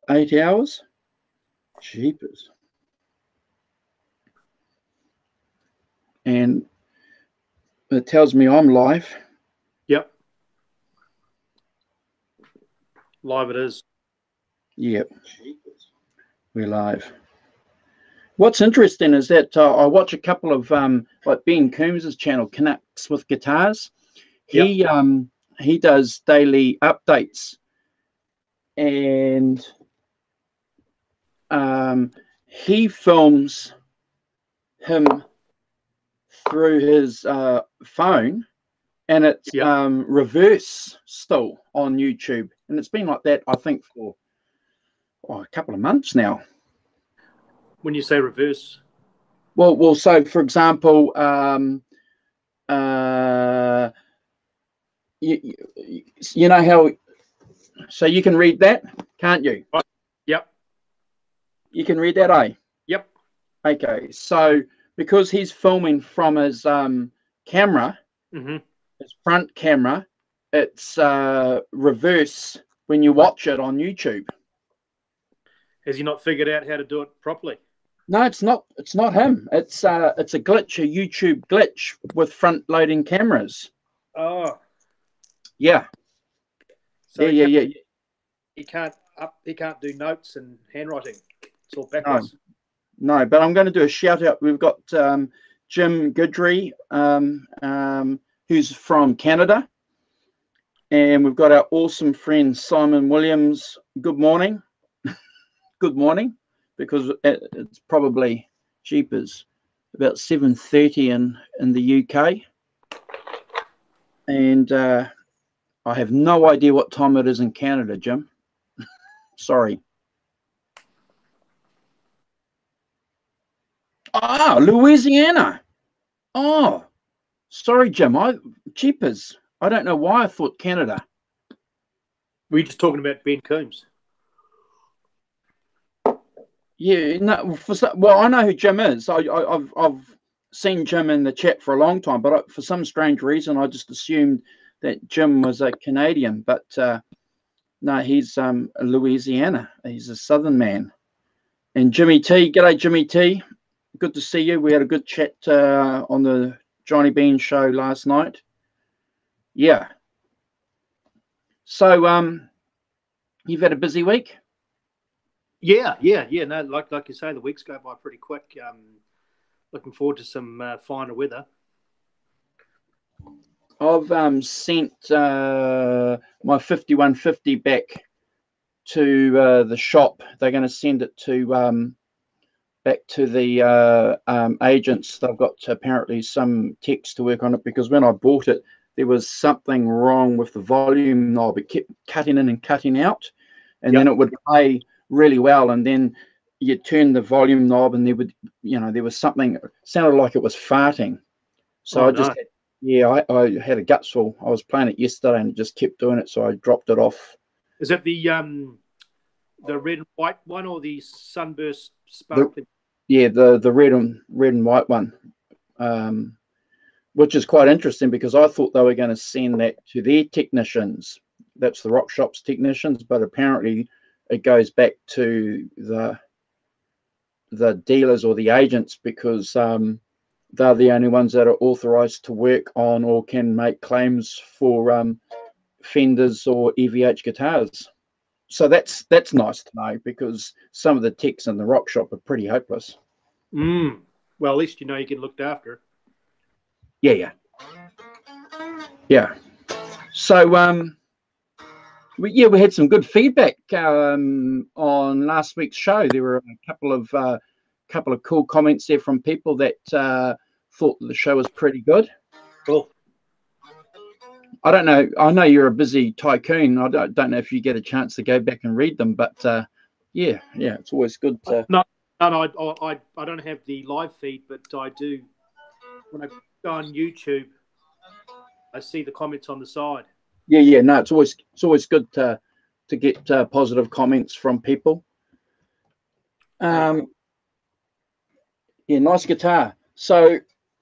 8 hours. Jeepers. And it tells me I'm live. Yep. Live it is. Yep. We're live. What's interesting is that I watch a couple of like Ben Coombs's channel, Connects with Guitars. He does daily updates, and he films him through his phone, and it's reverse still on YouTube, and it's been like that I think for a couple of months now. When you say reverse, well, so for example, you know how, so you can read that, can't you? Yep. You can read that, eh? Yep. Okay, so because he's filming from his camera, his front camera, it's reverse when you watch it on YouTube. Has he not figured out how to do it properly? No, it's not. It's not him. It's a glitch, a YouTube glitch with front-loading cameras. Oh. Yeah. So yeah. He can't do notes and handwriting. It's all backwards. No, but I'm going to do a shout out. We've got Jim Goodry, who's from Canada, and we've got our awesome friend Simon Williams. Good morning. Good morning, because it's probably jeepers about 7:30 in the UK, and I have no idea what time it is in Canada, Jim. Sorry. Ah, Louisiana. Oh, sorry, Jim. Jeepers. I don't know why I thought Canada. Were you just talking about Ben Coombs? Yeah, no. Well, I know who Jim is. I've seen Jim in the chat for a long time, but for some strange reason, I just assumed that Jim was a Canadian. But no, he's Louisiana. He's a Southern man. And Jimmy T, g'day, Jimmy T. Good to see you. We had a good chat on the Johnny Bean show last night. Yeah. So, you've had a busy week? Yeah. No, like you say, the weeks go by pretty quick. Looking forward to some finer weather. I've sent my 5150 back to the shop. They're going to send it to back to the agents. They've got apparently some techs to work on it, because when I bought it, there was something wrong with the volume knob. It kept cutting in and cutting out, and then it would play really well, and then you turn the volume knob and there would, there was something, it sounded like it was farting. So I had a gutsful. I was playing it yesterday and it just kept doing it, so I dropped it off. Is that the red and white one, or the sunburst sparkling? The red and white one, which is quite interesting, because I thought they were going to send that to their technicians. That's the Rock Shop's technicians, but apparently it goes back to the dealers or the agents, because they're the only ones that are authorized to work on or can make claims for Fenders or EVH guitars. So that's nice to know, because some of the techs in the Rock Shop are pretty hopeless. Well, at least you know you get looked after. Yeah. So we had some good feedback on last week's show. There were a couple of cool comments there from people that thought that the show was pretty good. Cool. I don't know. I know you're a busy tycoon. I don't know if you get a chance to go back and read them, but yeah, it's always good to. No, I don't have the live feed, but I do. When I go on YouTube, I see the comments on the side. Yeah. No, it's always good to get positive comments from people. Yeah, nice guitar. So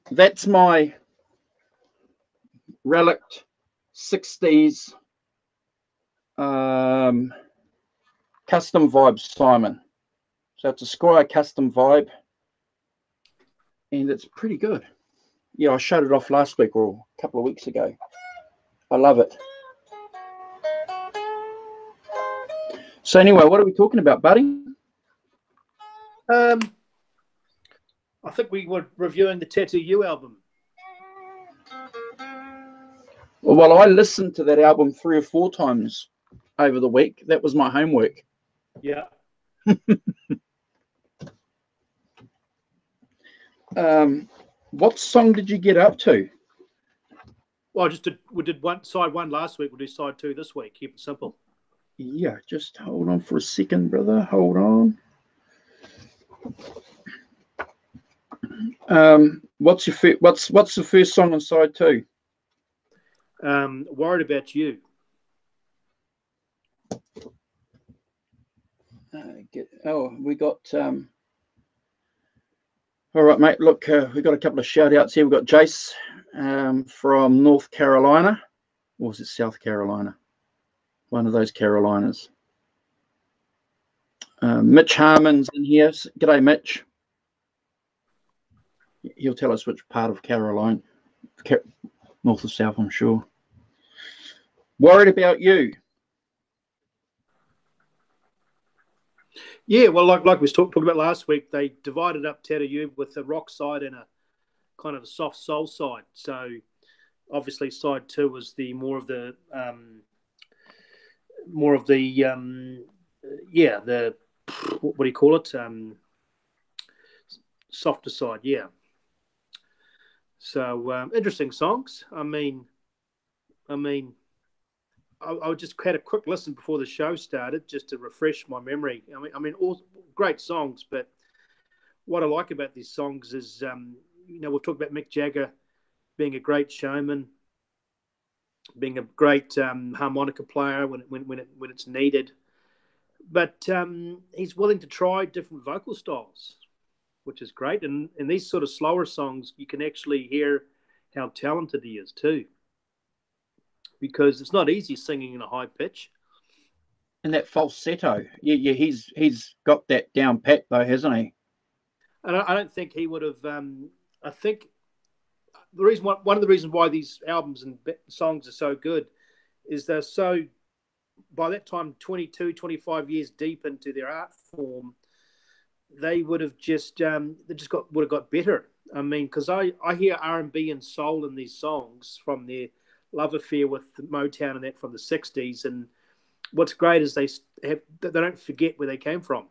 that's my relict 60s Custom Vibe Simon. So it's a Squire custom vibe, and it's pretty good. Yeah, I showed it off last week or a couple of weeks ago. I love it. So anyway, what are we talking about, buddy? I think we were reviewing the Tattoo You album. Well, I listened to that album 3 or 4 times over the week. That was my homework. Yeah. What song did you get up to? Well, we did side 1 last week. We'll do side 2 this week. Keep it simple. Yeah, just hold on for a second, brother. Hold on. What's the first song on side 2? Worried About You. We got all right, mate. Look, we got a couple of shout outs here. We've got Jace from North Carolina, or was it South Carolina? One of those Carolinas. Mitch Harmon's in here. G'day, Mitch. He'll tell us which part of Carolina, north or south, I'm sure. Worried About You. Yeah, well, like we was talking about last week, they divided up Tattoo You with a rock side and a kind of a soft soul side. So obviously, side 2 was the more of the what do you call it? Softer side, yeah. So interesting songs. I just had a quick listen before the show started just to refresh my memory. All great songs, but what I like about these songs is, we've talked about Mick Jagger being a great showman, being a great harmonica player when it's needed, but he's willing to try different vocal styles, which is great. And in these sort of slower songs, you can actually hear how talented he is too, because it's not easy singing in a high pitch. And that falsetto, yeah, he's got that down pat though, hasn't he? And I don't think he would have. I think one of the reasons why these albums and songs are so good is they're so, by that time, 22, 25 years deep into their art form, they would have would have got better. Because I hear R&B and soul in these songs from their love affair with Motown and that from the 60s, and what's great is they don't forget where they came from.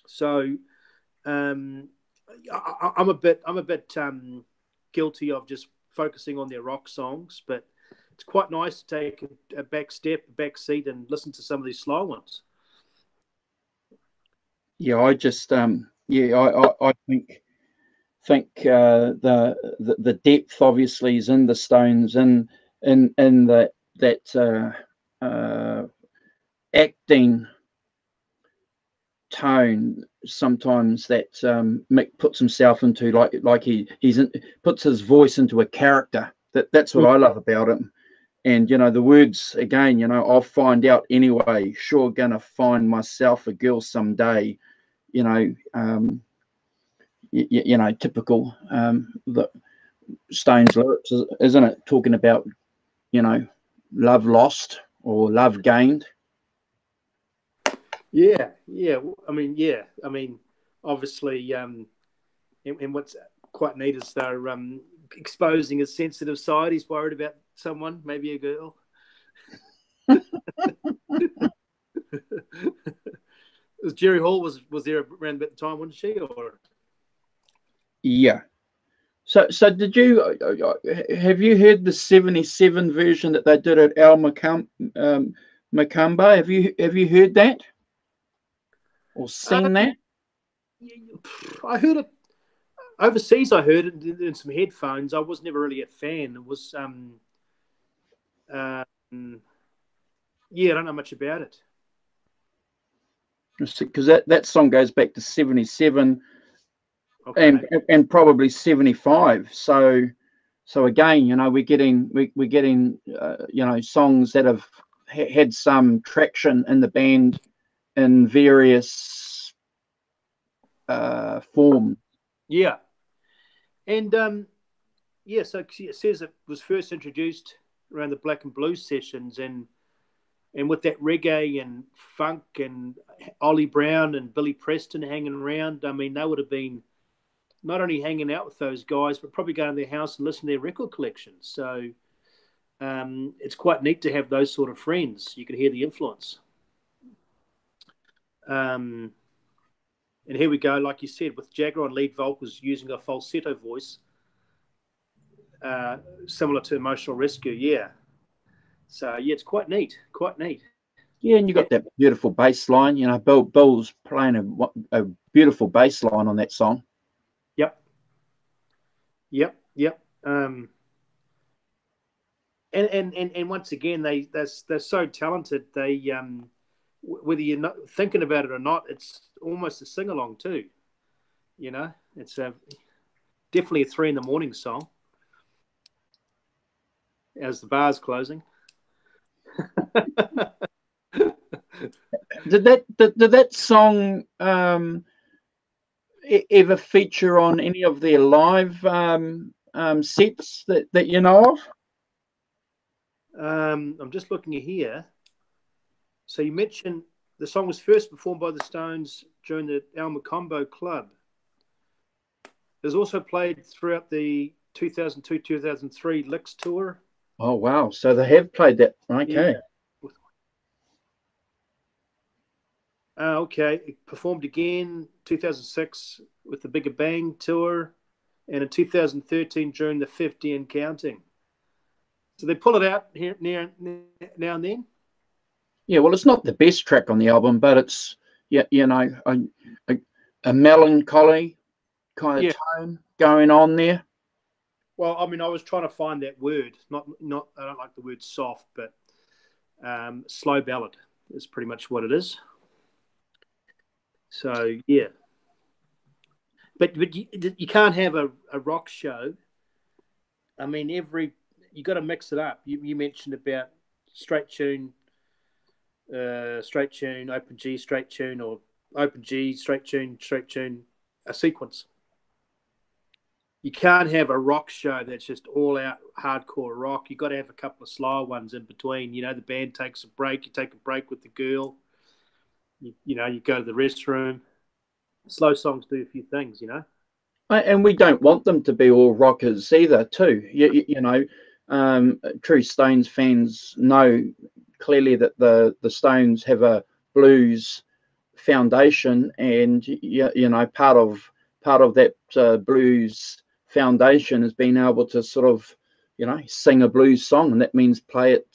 So I'm a bit guilty of just focusing on their rock songs, but it's quite nice to take a back seat and listen to some of these slow ones. Yeah, I just I think the depth obviously is in the Stones and in that acting tone sometimes that Mick puts himself into, like puts his voice into a character. That's what I love about him. And the words again, I'll find out anyway, sure gonna find myself a girl someday, typical the Stones lyrics, isn't it? Talking about love lost or love gained. Yeah. Obviously, and what's quite neat is they're exposing his sensitive side. He's worried about someone, maybe a girl. Jerry Hall was there around about the time, wasn't she? Or yeah. So did you have you heard the 77 version that they did at Al Macamba? Have you heard that or seen that? I heard it overseas. I heard it in some headphones. I was never really a fan. It was I don't know much about it. Because that song goes back to 77, okay. and probably 75. So again, we're getting songs that have had some traction in the band in various forms. Yeah, and yeah, so it says it was first introduced around the Black and Blue sessions, and with that reggae and funk and Ollie Brown and Billy Preston hanging around. I mean, they would have been not only hanging out with those guys, but probably going to their house and listen to their record collections. So it's quite neat to have those sort of friends. You can hear the influence. And here we go, like you said, with Jagger on lead vocals using a falsetto voice, similar to Emotional Rescue. Yeah. So yeah, it's quite neat. Quite neat. Yeah, and you got that beautiful bass line. You know, Bill's playing a beautiful bass line on that song. Yep. Yep. Yep. And once again, they're so talented. They whether you're not thinking about it or not, it's almost a sing along too. You know, it's definitely a 3 a.m. song as the bar's closing. Did that song ever feature on any of their live sets that you know of? I'm just looking here. So you mentioned the song was first performed by the Stones during the El Macombo Club. It was also played throughout the 2002-2003 Licks tour. Oh wow! So they have played that. Okay. Yeah. Okay. It performed again 2006 with the Bigger Bang tour, and in 2013 during the 50 and counting. So they pull it out here now and then. Yeah, well, it's not the best track on the album, but it's you know a melancholy kind of tone going on there. Well, I mean, I was trying to find that word. Not. I don't like the word soft, but slow ballad is pretty much what it is. So yeah, but you can't have a rock show. I mean, you got to mix it up. You mentioned about straight tune, open G, straight tune, or open G, straight tune, a sequence. You can't have a rock show that's just all out hardcore rock. You got to have a couple of slower ones in between. You know, the band takes a break. You take a break with the girl. You know, you go to the restroom. Slow songs do a few things, you know. And we don't want them to be all rockers either, too. You know, true Stones fans know clearly that the Stones have a blues foundation, and you know, part of that blues foundation has been able to sort of, you know, sing a blues song, and that means play it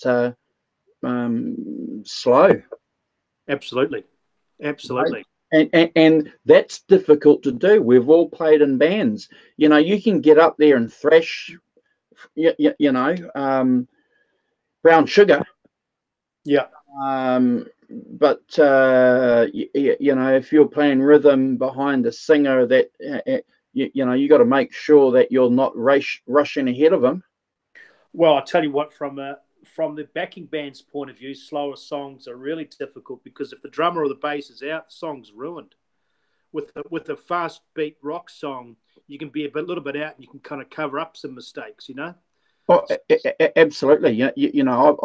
slow. Absolutely. Right? And that's difficult to do. We've all played in bands. You know, you can get up there and thrash, you know, Brown Sugar. Yeah. But you know, if you're playing rhythm behind a singer, that you know, you got to make sure that you're not rushing ahead of them. Well, I tell you what, from the backing band's point of view, slower songs are really difficult because if the drummer or the bass is out, the song's ruined. With a fast beat rock song, you can be a little bit out and you can kind of cover up some mistakes, you know. Oh, absolutely. You know,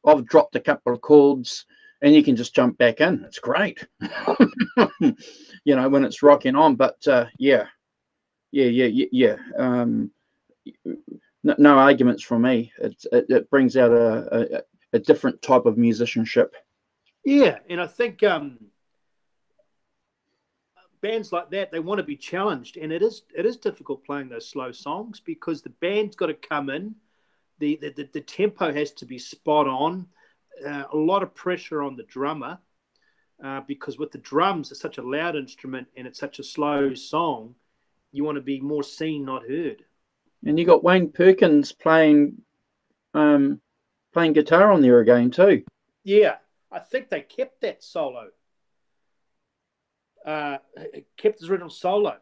I've dropped a couple of chords, and you can just jump back in. It's great. You know, when it's rocking on. But yeah. No arguments from me. It brings out a different type of musicianship. Yeah, and I think bands like that, they want to be challenged, and it is difficult playing those slow songs because the band's got to come in, the tempo has to be spot on, a lot of pressure on the drummer, because with the drums, it's such a loud instrument and it's such a slow song, you want to be more seen, not heard. And you got Wayne Perkins playing guitar on there again too. Yeah, I think they kept that solo. Kept his original solo.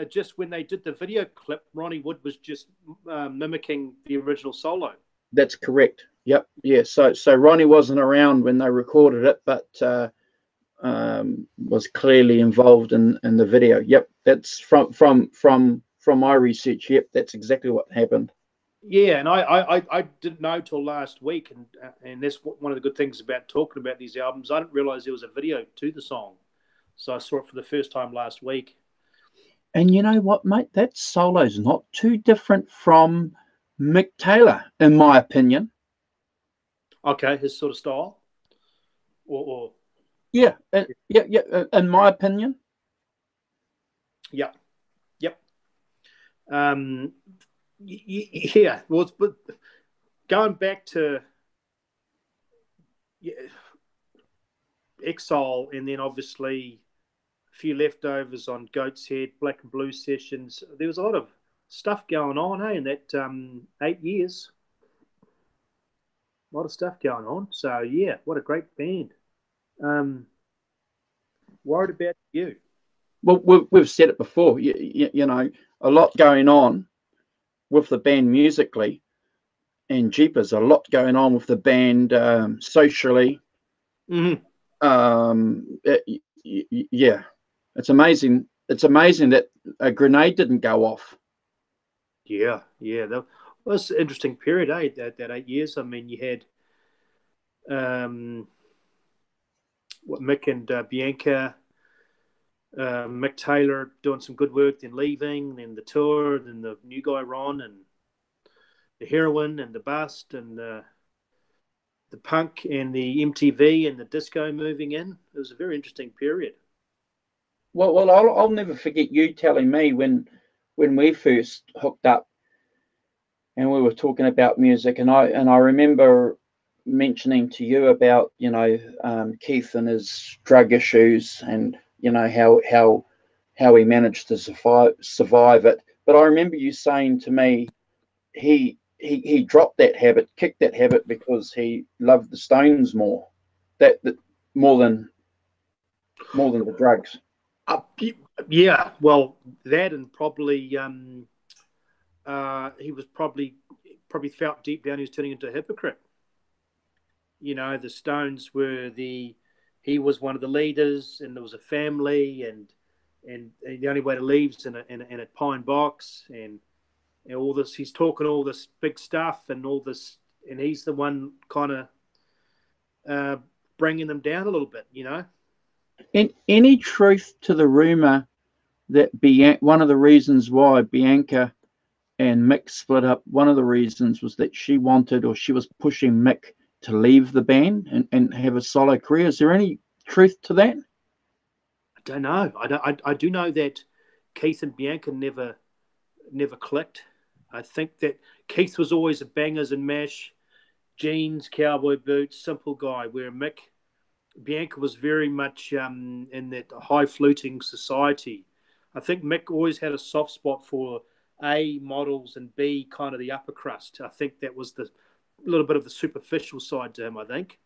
Just when they did the video clip, Ronnie Wood was just mimicking the original solo. That's correct. Yep. Yeah. So Ronnie wasn't around when they recorded it, but was clearly involved in the video. Yep. That's from my research. Yep. That's exactly what happened. Yeah, and I didn't know till last week, and that's one of the good things about talking about these albums. I didn't realize there was a video to the song, so I saw it for the first time last week. And you know what, mate? That solo's not too different from Mick Taylor, in my opinion. Okay, his sort of style, or Yeah, yeah. In my opinion. yeah, yep. Um, yeah. Well, but going back to yeah, Exile, and then obviously a few leftovers on Goat's Head, Black and Blue sessions. There was a lot of stuff going on, hey, in that 8 years. A lot of stuff going on. So yeah, what a great band. Um, worried about you. Well, we've said it before. You know, a lot going on with the band musically, and Jeepers, a lot going on with the band socially. Mm-hmm. Yeah, it's amazing. It's amazing that a grenade didn't go off. Yeah, yeah. That was an interesting period, eh? That 8 years. I mean, you had Mick and Bianca, Mick Taylor doing some good work, then leaving, then the tour, then the new guy Ron, and the heroin and the bust, and the punk and the MTV and the disco moving in. It was a very interesting period. Well, I'll never forget you telling me when we first hooked up and we were talking about music, and I remember mentioning to you about Keith and his drug issues, and how he managed to survive it. But I remember you saying to me he dropped that habit, kicked that habit because he loved the Stones more, that more than the drugs. Uh, yeah, well, that and probably he was probably felt deep down he was turning into a hypocrite. You know, the Stones were he was one of the leaders, and there was a family, and the only way to leave is in a pine box, and all this. He's talking all this big stuff and all this, and he's the one kind of bringing them down a little bit. You know. And any truth to the rumor that one of the reasons why Bianca and Mick split up, one of the reasons was that she wanted, or she was pushing Mick to leave the band and have a solo career. Is there any truth to that? I don't know. I do know that Keith and Bianca never clicked. I think that Keith was always a bangers and mash, jeans, cowboy boots, simple guy, where Bianca was very much in that high fluting society. I think Mick always had a soft spot for A, models, and B, kind of the upper crust. I think that was the little bit of the superficial side to him, I think.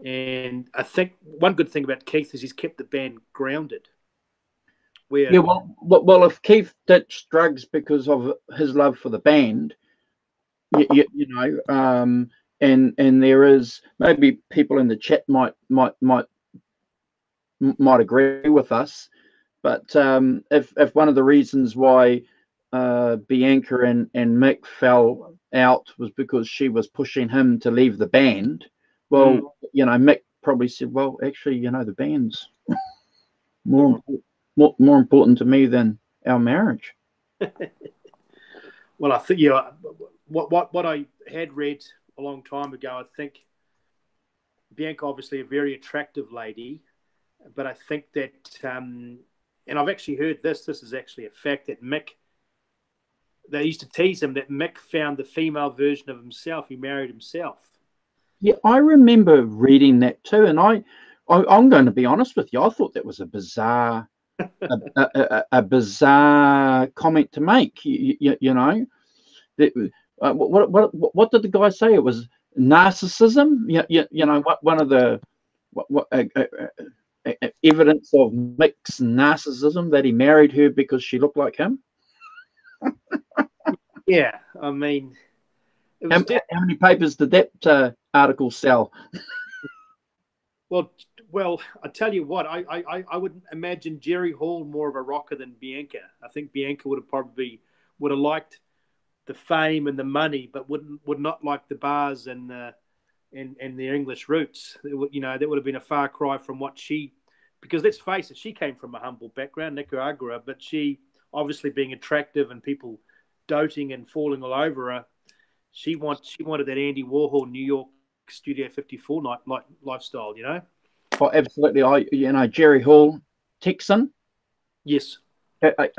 And I think one good thing about Keith is he's kept the band grounded. Yeah, well, if Keith ditched drugs because of his love for the band, and there is maybe people in the chat might agree with us, but if one of the reasons why Bianca and Mick fell out was because she was pushing him to leave the band, well, Mick probably said, well, actually, the band's more important to me than our marriage. Well, I think what I had read a long time ago. I think Bianca, obviously a very attractive lady, but I think that, and I've actually heard this. This is actually a fact that Mick. They used to tease him that Mick found the female version of himself. He married himself. Yeah, I remember reading that too, and I'm going to be honest with you. I thought that was a bizarre bizarre comment to make. You know, that, what did the guy say? It was narcissism. One of the evidence of Mick's narcissism, that he married her because she looked like him. Yeah, I mean, It was How many papers did that article sell? well. I tell you what, I would imagine Jerry Hall more of a rocker than Bianca. I think Bianca would have liked the fame and the money, but would not like the bars and their English roots. That would have been a far cry from what she. Because let's face it, she came from a humble background, Nicaragua, but she obviously being attractive and people doting and falling all over her, she wanted that Andy Warhol New York Studio 54 lifestyle, Oh, absolutely. Jerry Hall, Texan. Yes.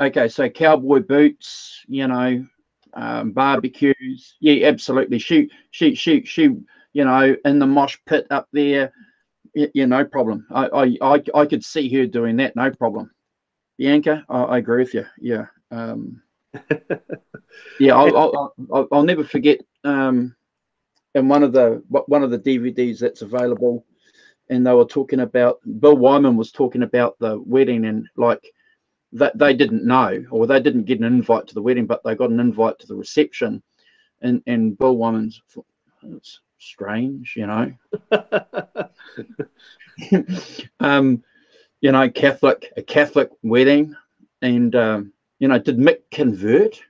Okay, so cowboy boots, barbecues. Yeah, absolutely. She, in the mosh pit up there. Yeah, no problem. I could see her doing that, no problem. Bianca, I agree with you. Yeah, yeah. I'll never forget. In one of the DVDs that's available, and they were talking about Bill Wyman was talking about the wedding, and like that they didn't know, or they didn't get an invite to the wedding, but they got an invite to the reception, and Bill Wyman's, it's strange, a Catholic wedding, and did Mick convert?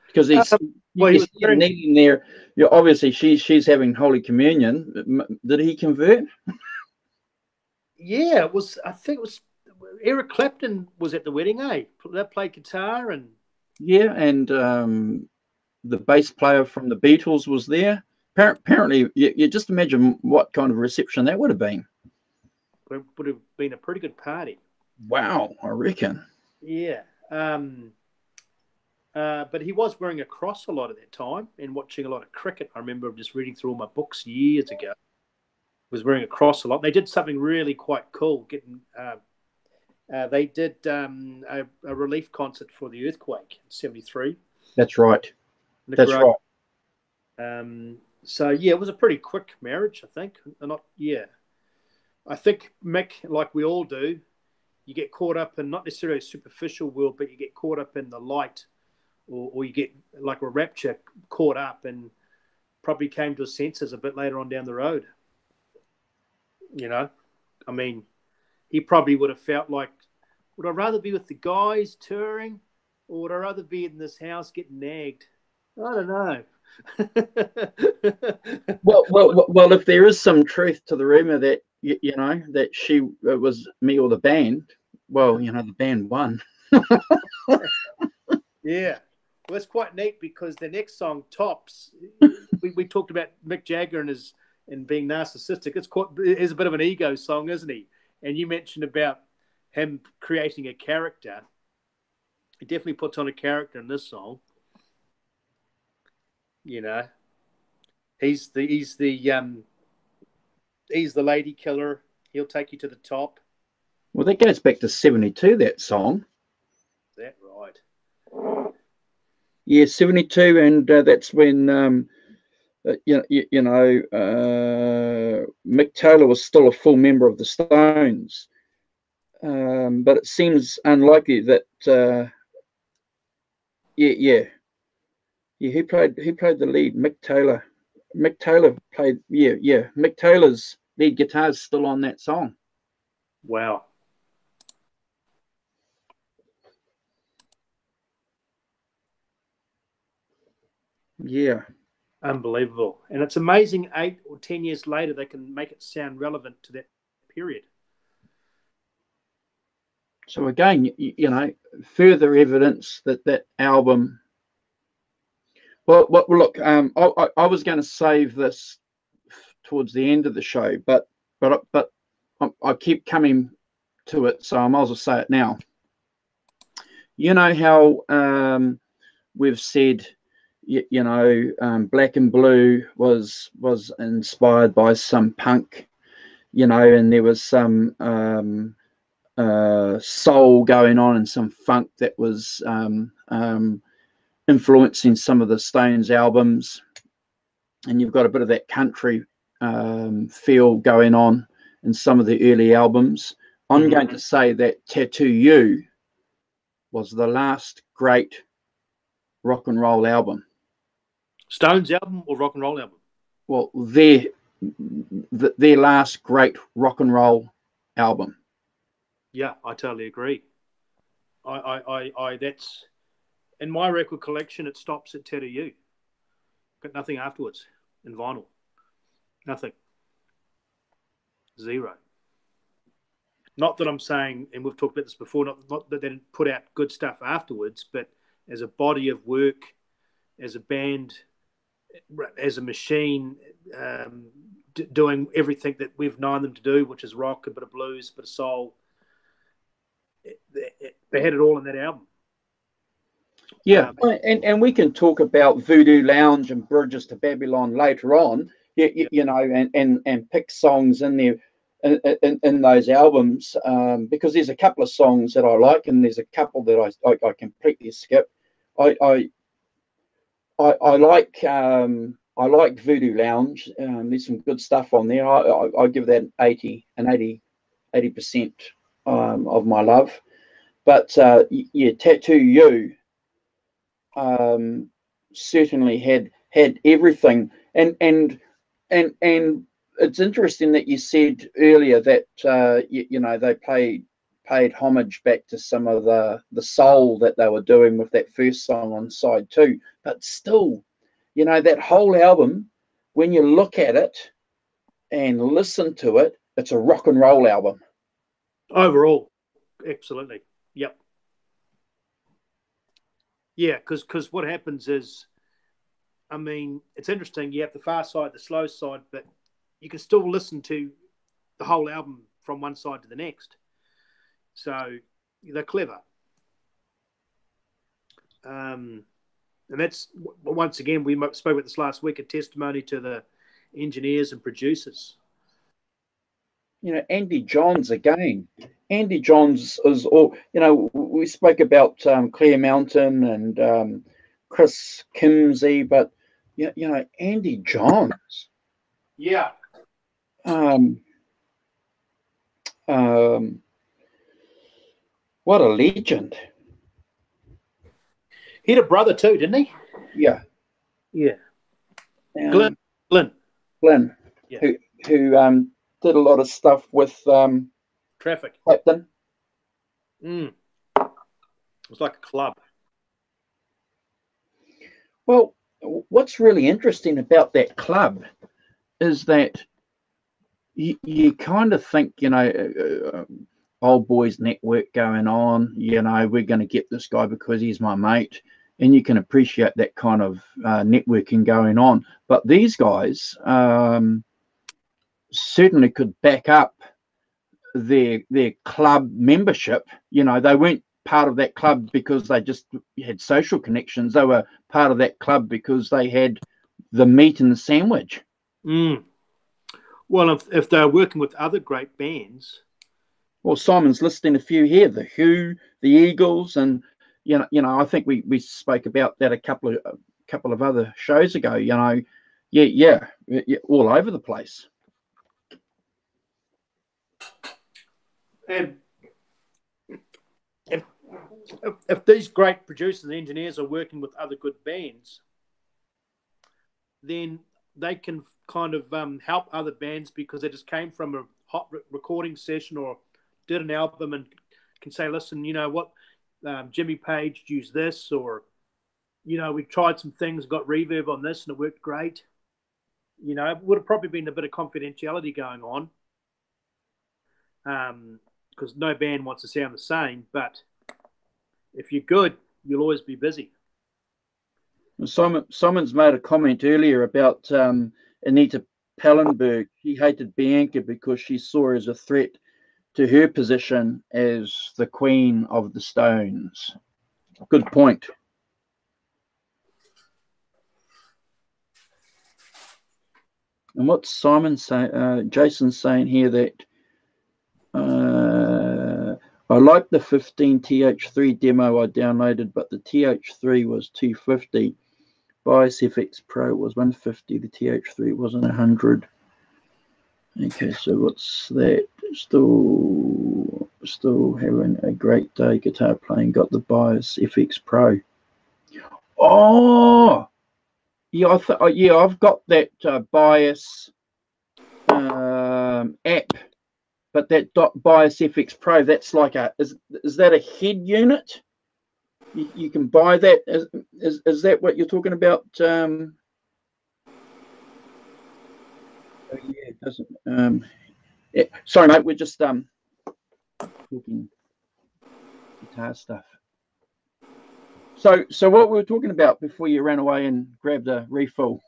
Because he's needing there. Obviously she's having Holy Communion. Did he convert? Yeah, it was. I think it was Eric Clapton was at the wedding. They played guitar and the bass player from the Beatles was there. Apparently, you just imagine what kind of reception that would have been. It would have been a pretty good party. Wow, I reckon. Yeah. But he was wearing a cross a lot at that time and watching a lot of cricket. I remember just reading through all my books years ago. He was wearing a cross a lot. They did something really quite cool. They did a relief concert for the earthquake in '73. That's right. Nicaragua. That's right. So yeah, it was a pretty quick marriage, I think. I think Mick, like we all do, you get caught up in not necessarily a superficial world, but you get caught up in the light, or you get like a rapture caught up, and probably came to his senses a bit later on down the road. I mean, he probably would have felt like, would I rather be with the guys touring, or would I rather be in this house getting nagged? I don't know. well, if there is some truth to the rumor that that she was me or the band, well, the band won. Yeah, well, it's quite neat because the next song, Tops, we talked about Mick Jagger and being narcissistic. It's a bit of an ego song, isn't he? And you mentioned about him creating a character. He definitely puts on a character in this song. He's the lady killer. He'll take you to the top. Well, that goes back to '72. That song. Is that right? Yeah, '72, and that's when Mick Taylor was still a full member of the Stones, but it seems unlikely that. Who played the lead? Mick Taylor. Mick Taylor played. Yeah. Mick Taylor's lead guitar is still on that song. Wow. Yeah. Unbelievable. And it's amazing 8 or 10 years later they can make it sound relevant to that period. So again, further evidence that album. Well, look, I was going to save this towards the end of the show, but I keep coming to it, so I might as well say it now. You know how we've said, Black and Blue was inspired by some punk, and there was some soul going on and some funk that was influencing some of the Stones albums, and you've got a bit of that country feel going on in some of the early albums. I'm going to say that Tattoo You was the last great rock and roll album. Stones album or rock and roll album? Well, their last great rock and roll album. Yeah, I totally agree. I that's in my record collection. It stops at Ted or You. Got nothing afterwards in vinyl. Nothing. Zero. Not that I'm saying, and we've talked about this before, not that they didn't put out good stuff afterwards, but as a body of work, as a band, as a machine, doing everything that we've known them to do, which is rock, a bit of blues, a bit of soul. They had it all in that album. Yeah, and we can talk about Voodoo Lounge and Bridges to Babylon later on, you know, and pick songs in there in those albums, because there's a couple of songs that I like, and there's a couple that I completely skip. I like Voodoo Lounge. There's some good stuff on there. I give that 80% of my love. But yeah, Tattoo You certainly had everything, and it's interesting that you said earlier that you know, they paid homage back to some of the soul that they were doing with that first song on side 2, but still, you know, that whole album, when you look at it and listen to it, it's a rock and roll album overall. Absolutely. Yep. Yeah, because what happens is, I mean, it's interesting. You have the fast side, the slow side, but you can still listen to the whole album from one side to the next. So they're clever. And that's, once again, we spoke about this last week, a testimony to the engineers and producers. You know, Andy Johns again. Andy Johns is all, you know, we spoke about Claire Mountain and Chris Kimsey, but you know, Andy Johns. Yeah. What a legend. He had a brother too, didn't he? Yeah. Yeah. Glenn. Glenn. Yeah. Who did a lot of stuff with Traffic. Clapton. It was like a club. Well, what's really interesting about that club is that you kind of think, you know, old boys network going on, you know, we're going to get this guy because he's my mate, and you can appreciate that kind of networking going on. But these guys certainly could back up their club membership. You know, they weren't part of that club because they just had social connections. They were part of that club because they had the meat in the sandwich. Well, if they're working with other great bands. Well, Simon's listing a few here: the Who, the Eagles, and you know, I think we spoke about that a couple of other shows ago. You know, yeah, all over the place. And if these great producers and engineers are working with other good bands, then they can kind of help other bands because they just came from a hot recording session or did an album and can say, listen, you know what, Jimmy Page used this, or, you know, we tried some things, got reverb on this and it worked great. You know, it would have probably been a bit of confidentiality going on because no band wants to sound the same, but if you're good, you'll always be busy. Simon's made a comment earlier about Anita Pallenberg. She hated Bianca because she saw her as a threat to her position as the Queen of the Stones. Good point. And what's Simon saying? Jason's saying here that I like the 15 TH3 demo I downloaded, but the TH3 was 250. Bias FX Pro was 150. The TH3 wasn't 100. Okay, so what's that? Still having a great day guitar playing. Got the Bias FX Pro. Oh, Yeah, yeah, I've got that Bias app, but that Bias FX Pro, that's like is that a head unit? You can buy that. Is that what you're talking about? Oh, yeah, it doesn't. Yeah, sorry, mate. We're just talking guitar stuff. So what we were talking about before you ran away and grabbed a refill?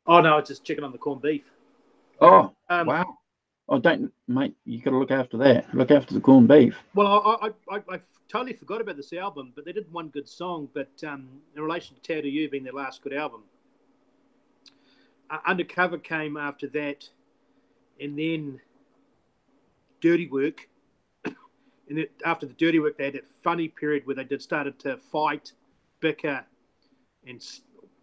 Oh no, it's just chicken on the corned beef. Oh, wow. Oh, don't, mate. You got to look after that. Look after the corned beef. Well, I totally forgot about this album, but they did one good song. But in relation to Tattoo You being their last good album, Undercover came after that, and then Dirty Work. And then after the Dirty Work, they had that funny period where they started to fight, bicker, and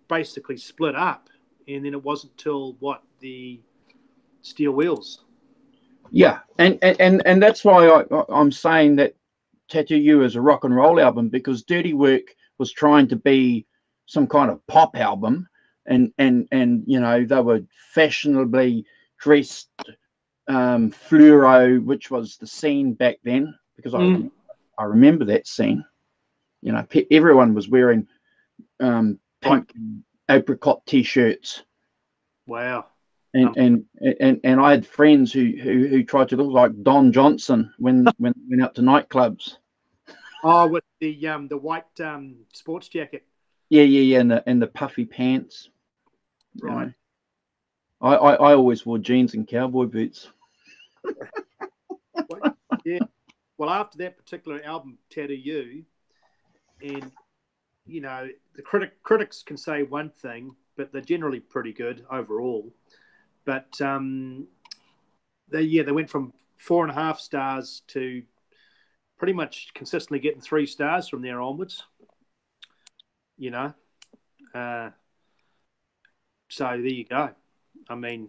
basically split up. And then it wasn't till the Steel Wheels. Yeah, and that's why I'm saying that Tattoo You is a rock and roll album, because Dirty Work was trying to be some kind of pop album, and you know, they were fashionably dressed, fluoro, which was the scene back then, because I remember that scene. You know, everyone was wearing pink apricot t-shirts. Wow. And I had friends who tried to look like Don Johnson when they went out to nightclubs. Oh, with the white sports jacket. Yeah, and the puffy pants. Right. You know. I always wore jeans and cowboy boots. Yeah. Well, after that particular album, Tattoo You, and you know, the critics can say one thing, but they're generally pretty good overall. But they went from 4.5 stars to pretty much consistently getting 3 stars from there onwards. You know, so there you go. I mean,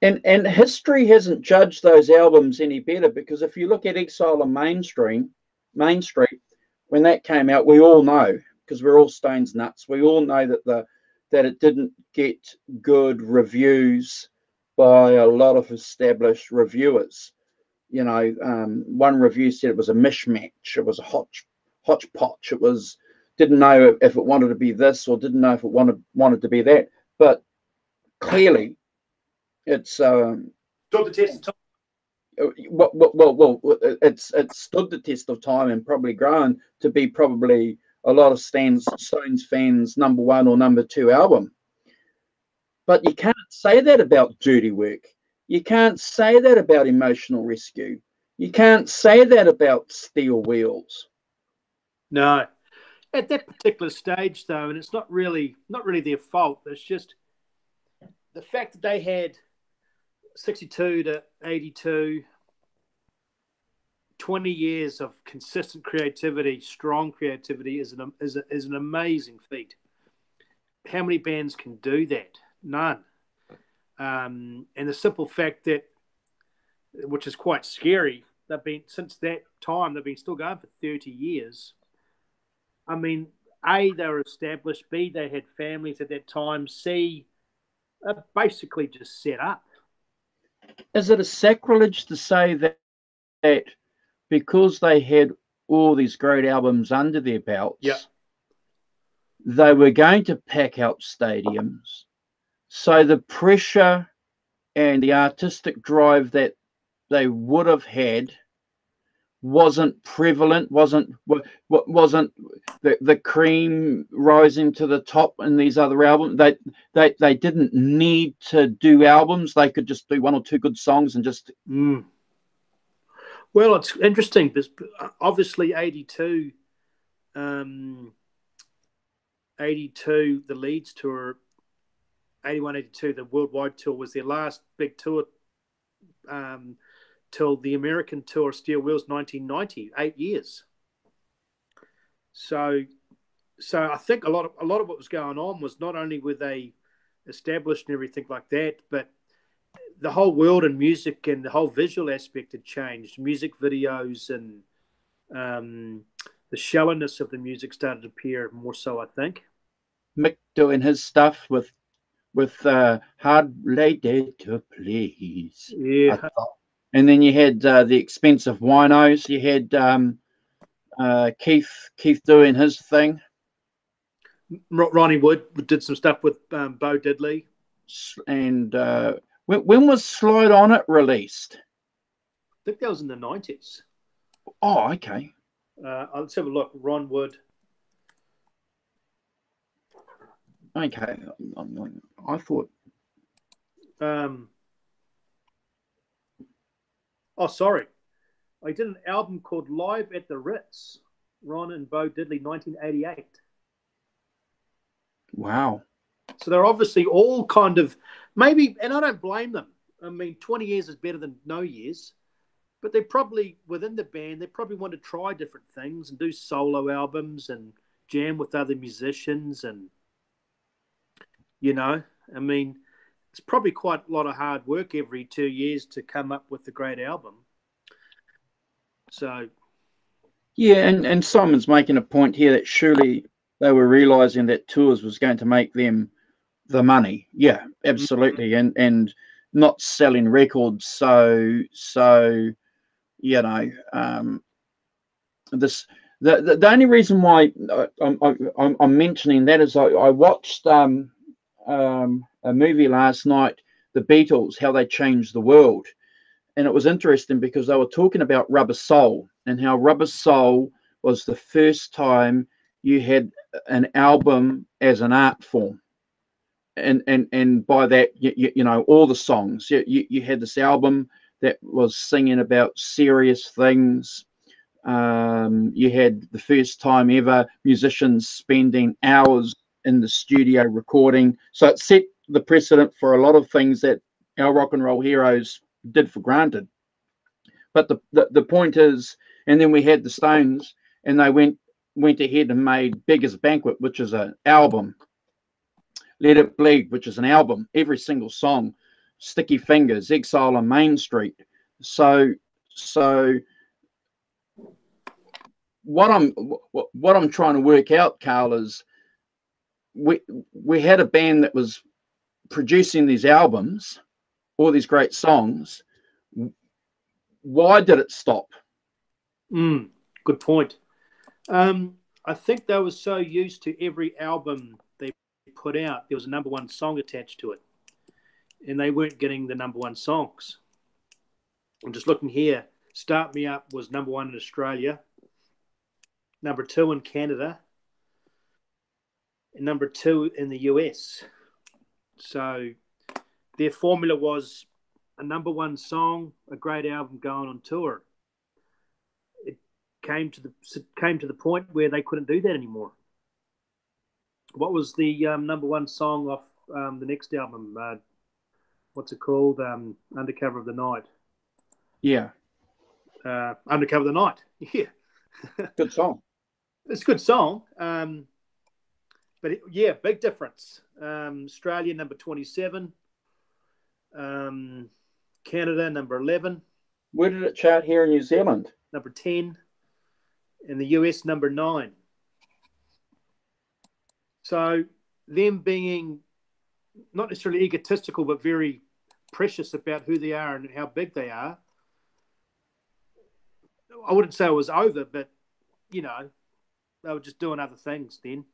and history hasn't judged those albums any better, because if you look at Exile on Main Street, when that came out, we all know, because we're all Stones nuts, we all know that it didn't get good reviews by a lot of established reviewers. You know, one review said it was a mishmash, it was a hodgepodge, it was, didn't know if it wanted to be this or didn't know if it wanted to be that. But clearly, it's stood the test of time. well, it's stood the test of time and probably grown to be probably a lot of Stones fans' number 1 or number 2 album. But you can't say that about Dirty Work. You can't say that about Emotional Rescue. You can't say that about Steel Wheels. No, at that particular stage, though, and it's not really their fault. It's just the fact that they had 62 to 82, 20 years of consistent creativity, strong creativity is an amazing feat. How many bands can do that? None. And the simple fact that, which is quite scary, they've been, since that time, they've been still going for 30 years. I mean, A, they were established. B, they had families at that time. C, they're basically just set up. Is it a sacrilege to say that because they had all these great albums under their belts, they were going to pack out stadiums? So the pressure and the artistic drive that they would have had wasn't prevalent, wasn't the cream rising to the top in these other albums. They didn't need to do albums. They could just do 1 or 2 good songs and just. Well, it's interesting because obviously 82, 82, the Leeds tour, 81, 82, the worldwide tour was their last big tour till the American tour, Steel Wheels, 1990, 8 years. So I think a lot of what was going on was not only were they established and everything like that, but the whole world and music and the whole visual aspect had changed. Music videos and the shallowness of the music started to appear more so, I think. Mick doing his stuff with Hard Lady to Please. Yeah. And then you had the expensive winos. You had Keith doing his thing. Ronnie Wood did some stuff with Bo Diddley. And when was Slide On It released? I think that was in the 90s. Oh, okay. Let's have a look. Ron Wood. Okay. I thought. Sorry. I did an album called Live at the Ritz. Ron and Bo Diddley, 1988. Wow. So they're obviously all kind of maybe, and I don't blame them. I mean, 20 years is better than no years. But they probably, within the band, they probably want to try different things and do solo albums and jam with other musicians. And, I mean, it's probably quite a lot of hard work every 2 years to come up with a great album. So. Yeah, and Simon's making a point here that surely they were realizing that tours was going to make them the money. Yeah, absolutely. Mm-hmm. And not selling records. So this the only reason why I'm mentioning that is I watched a movie last night, The Beatles, How They Changed the World, and it was interesting because they were talking about Rubber Soul and how Rubber Soul was the first time you had an album as an art form. And by that, all the songs, you had this album that was singing about serious things. You had the first time ever musicians spending hours in the studio recording. So it set the precedent for a lot of things that our rock and roll heroes did for granted. But the point is, and then we had the Stones, and they went ahead and made Beggar's Banquet, which is an album. Let It Bleed, which is an album, every single song. Sticky Fingers, Exile on Main Street. So what I'm trying to work out, Carl, is we had a band that was producing these albums, all these great songs. Why did it stop? Good point. I think they were so used to every album they put out, there was a number one song attached to it, and they weren't getting the number one songs. I'm just looking here. Start Me Up was number one in Australia, number two in Canada, and number two in the US. So their formula was a number one song, a great album, going on tour. It came to the point where they couldn't do that anymore. What was the number one song off the next album? What's it called? Undercover of the Night. Yeah. Undercover the Night. Yeah. Good song. It's a good song. But big difference. Australia, number 27. Canada, number 11. Where did it chart here in New Zealand? Number 10. In the US, number 9. So them being not necessarily egotistical, but very precious about who they are and how big they are. I wouldn't say it was over, but, they were just doing other things then.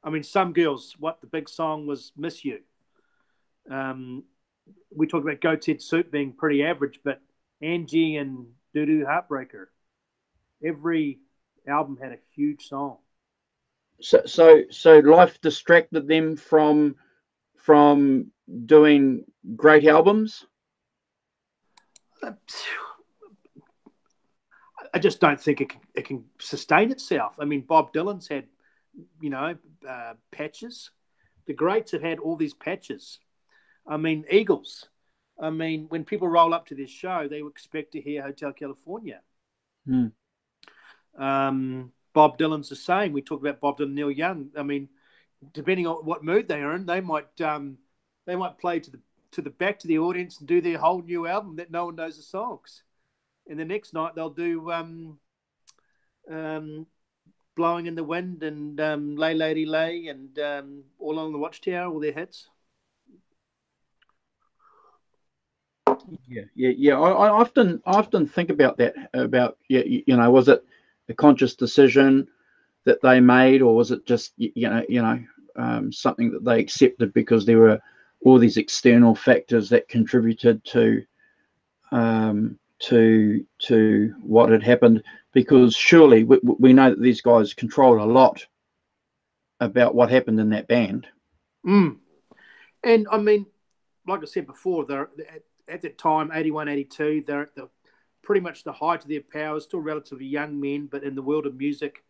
I mean, some girls, the big song was Miss You. We talked about Go Ted Soup being pretty average, but Angie and Doo Doo Heartbreaker, every album had a huge song. So life distracted them from doing great albums? I just don't think it can sustain itself. I mean, Bob Dylan's had, patches. The greats have had all these patches. I mean, Eagles. I mean, when people roll up to this show, they expect to hear Hotel California. Bob Dylan's the same. We talked about Bob Dylan, Neil Young. I mean, depending on what mood they are in, they might play to the back to the audience and do their whole new album that no one knows the songs. And the next night they'll do Blowing in the Wind and Lay Lady Lay and All Along the Watchtower, all their hits. Yeah. I often think about that. About was it a conscious decision that they made, or was it just something that they accepted because there were all these external factors that contributed to what had happened? Because surely we know that these guys control a lot about what happened in that band. And I mean, like I said before, they're at that time, 81, 82, they're at pretty much the height of their powers, still relatively young men, but in the world of music,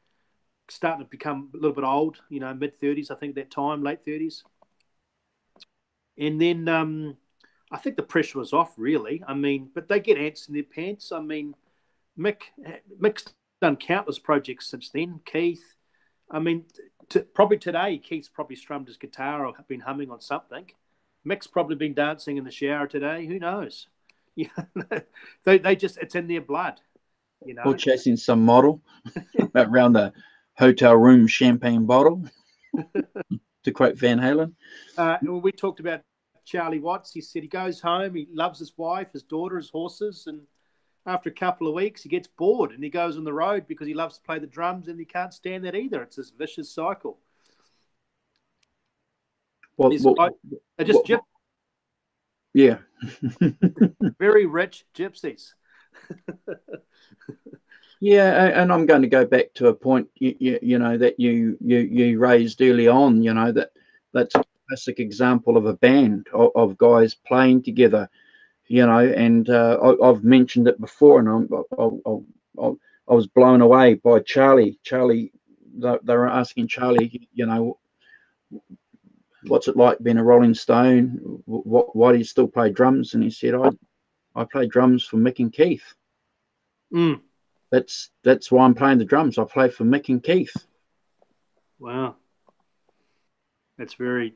starting to become a little bit old, mid-30s, I think, at that time, late 30s. And then I think the pressure was off, really. I mean, but they get ants in their pants. I mean, Mick's done countless projects since then. Keith, I mean, probably today, Keith's probably strummed his guitar or been humming on something. Mick's probably been dancing in the shower today. Who knows? They just, it's in their blood, Or chasing some model around the hotel room champagne bottle, to quote Van Halen. And we talked about Charlie Watts. He said he goes home, he loves his wife, his daughter, his horses, and after a couple of weeks, he gets bored and he goes on the road because he loves to play the drums and he can't stand that either. It's this vicious cycle. Yeah. Very rich gypsies. Yeah, and I'm going to go back to a point that you raised early on. That's a classic example of a band of guys playing together. And I've mentioned it before, and I was blown away by Charlie. They were asking Charlie, what's it like being a Rolling Stone? Why do you still play drums? And he said, I play drums for Mick and Keith. That's why I'm playing the drums. I play for Mick and Keith. Wow, that's very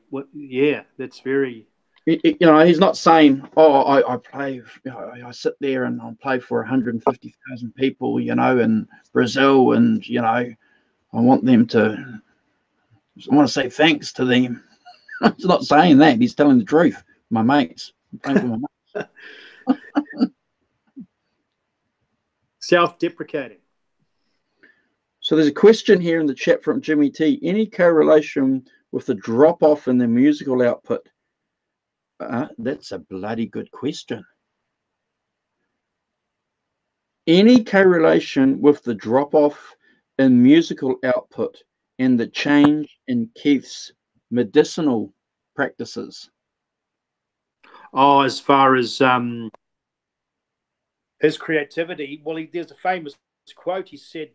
that's very. He's not saying, I play. I sit there and I play for 150,000 people, in Brazil, and I want to say thanks to them. He's not saying that. He's telling the truth. My mates. I'm playing for my mates. Self-deprecating. So there's a question here in the chat from Jimmy T. Any correlation with the drop-off in the musical output? That's a bloody good question. Any correlation with the drop-off in musical output and the change in Keith's medicinal practices? Oh, as far as his creativity, well, there's a famous quote. He said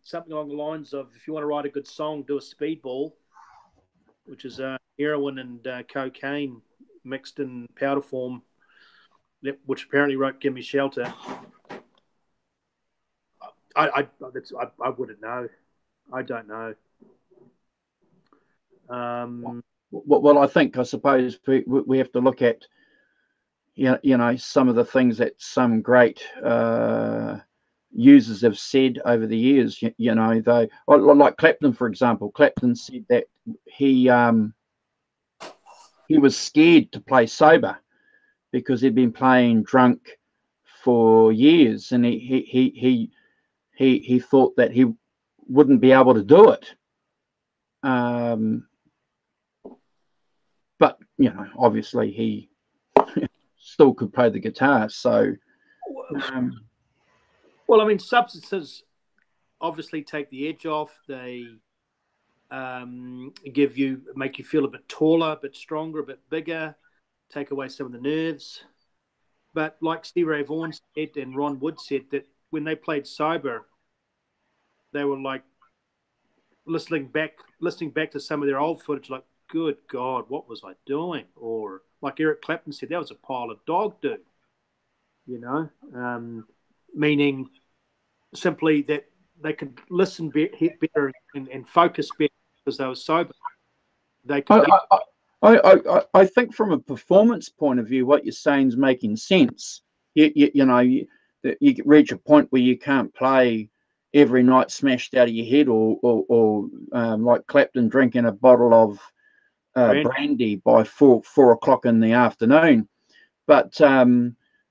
something along the lines of, if you want to write a good song, do a speedball, which is heroin and cocaine mixed in powder form, which apparently wrote Give Me Shelter. I wouldn't know. I don't know. Well, I suppose we have to look at some of the things that some great users have said over the years. They, like Clapton, for example. Clapton said that he was scared to play sober because he'd been playing drunk for years, and he thought that he wouldn't be able to do it. But obviously he still could play the guitar. So, well, I mean, substances obviously take the edge off. They make you feel a bit taller, a bit stronger, a bit bigger, take away some of the nerves. But like Stevie Ray Vaughan said and Ron Wood said, that when they played sober, they were like listening back to some of their old footage, like, good God, what was I doing? Or like Eric Clapton said, that was a pile of dog do. Meaning simply that they could listen better and focus better because they were sober. They could. I think from a performance point of view, what you're saying is making sense. You reach a point where you can't play every night smashed out of your head, or like Clapton drinking a bottle of brandy by four o'clock in the afternoon. But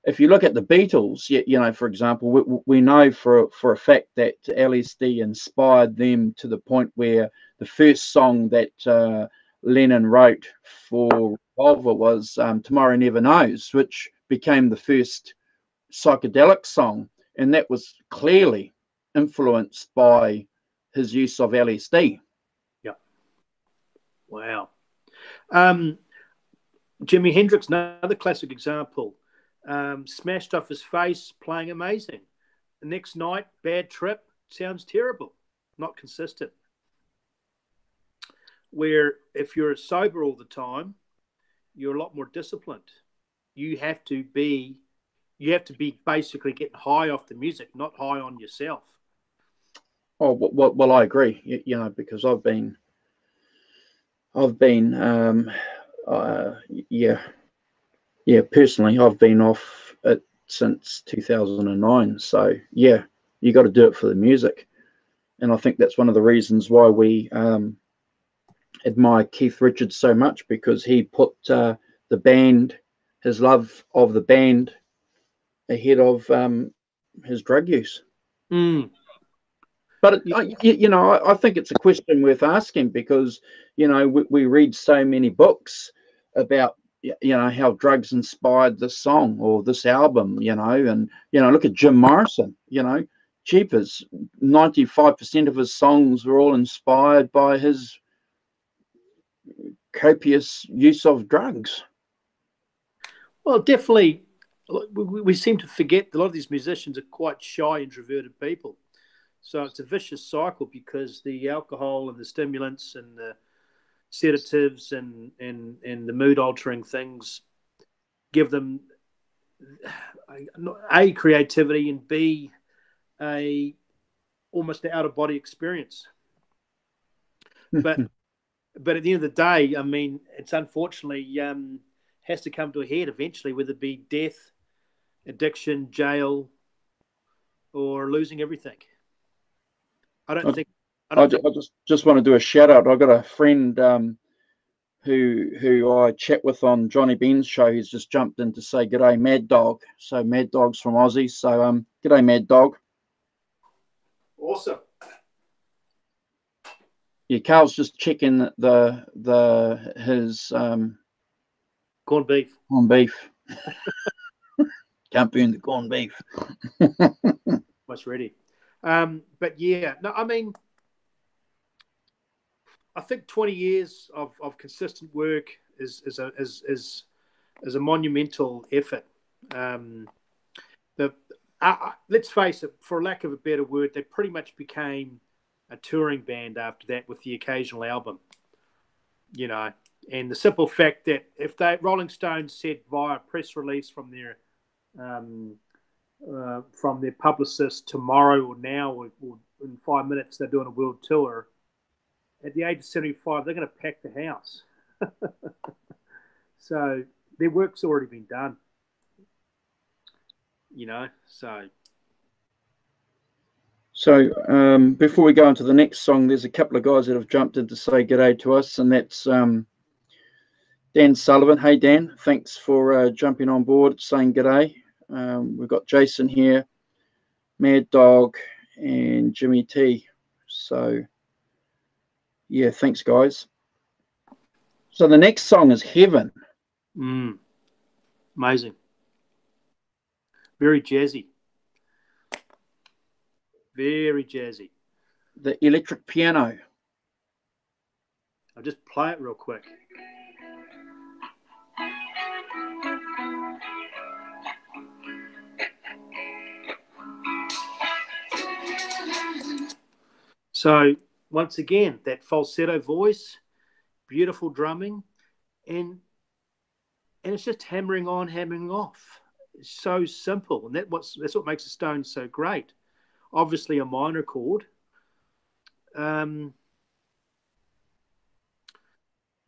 if you look at the Beatles, you know, for example, we know for a fact that LSD inspired them to the point where the first song that Lennon wrote for Revolver was Tomorrow Never Knows, which became the first psychedelic song, and that was clearly influenced by his use of LSD. Yeah. Wow. Jimi Hendrix, another classic example. Smashed off his face, playing amazing. The next night, bad trip, sounds terrible, not consistent. Where if you're sober all the time, you're a lot more disciplined. You have to be basically getting high off the music, not high on yourself. Oh, well, I agree. You know, because I've been, personally, I've been off it since 2009. So yeah, you got to do it for the music, and I think that's one of the reasons why we admire Keith Richards so much, because he put the band, his love of the band, ahead of his drug use. Mm. But you know, I think it's a question worth asking, because you know we read so many books about, you know, how drugs inspired this song or this album, you know, and you know, look at Jim Morrison, you know, cheapers, 95% of his songs were all inspired by his copious use of drugs. Well, definitely, we seem to forget that a lot of these musicians are quite shy, introverted people. So it's a vicious cycle, because the alcohol and the stimulants and the sedatives and the mood altering things give them A, creativity, and B, almost an out of body experience. But at the end of the day, I mean, it's unfortunately has to come to a head eventually, whether it be death, addiction, jail, or losing everything. I just want to do a shout out. I've got a friend who I chat with on Johnny Ben's show. He's just jumped in to say g'day, Mad Dog. So Mad Dog's from Aussie. So g'day, Mad Dog. Awesome. Yeah, Carl's just checking his corned beef. Corned beef. Can't burn the corned beef. Much ready. But yeah, no, I mean, I think 20 years of consistent work is a monumental effort. Let's face it, for lack of a better word, they pretty much became a touring band after that, with the occasional album. You know, and the simple fact that if Rolling Stones said via press release from their publicist tomorrow or now or in 5 minutes they're doing a world tour, at the age of 75 they're going to pack the house. So their work's already been done, you know. So before we go into the next song, there's a couple of guys that have jumped in to say g'day to us, and that's Dan Sullivan. Hey Dan, thanks for jumping on board, saying g'day. We've got Jason here, Mad Dog, and Jimmy T. So yeah, thanks guys. So the next song is Heaven. Amazing. Very jazzy. Very jazzy. The electric piano. I'll just play it real quick. So once again, that falsetto voice, beautiful drumming, and it's just hammering on, hammering off. It's so simple, and that's what makes the Stones so great. Obviously, a minor chord.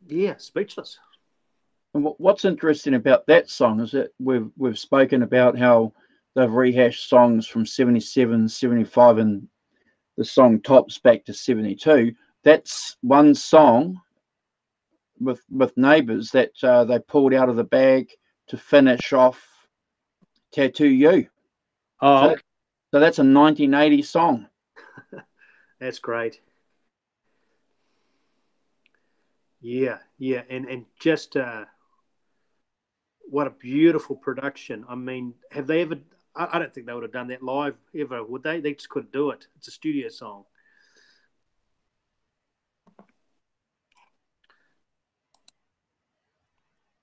Yeah, speechless. And what's interesting about that song is that we've spoken about how they've rehashed songs from 77, 75, and the song Tops back to 72. That's one song with Neighbours that they pulled out of the bag to finish off Tattoo You. Oh, okay. So that's a 1980 song. That's great. Yeah, and just what a beautiful production. I mean, have they ever? I don't think they would have done that live ever, would they? They just couldn't do it. It's a studio song.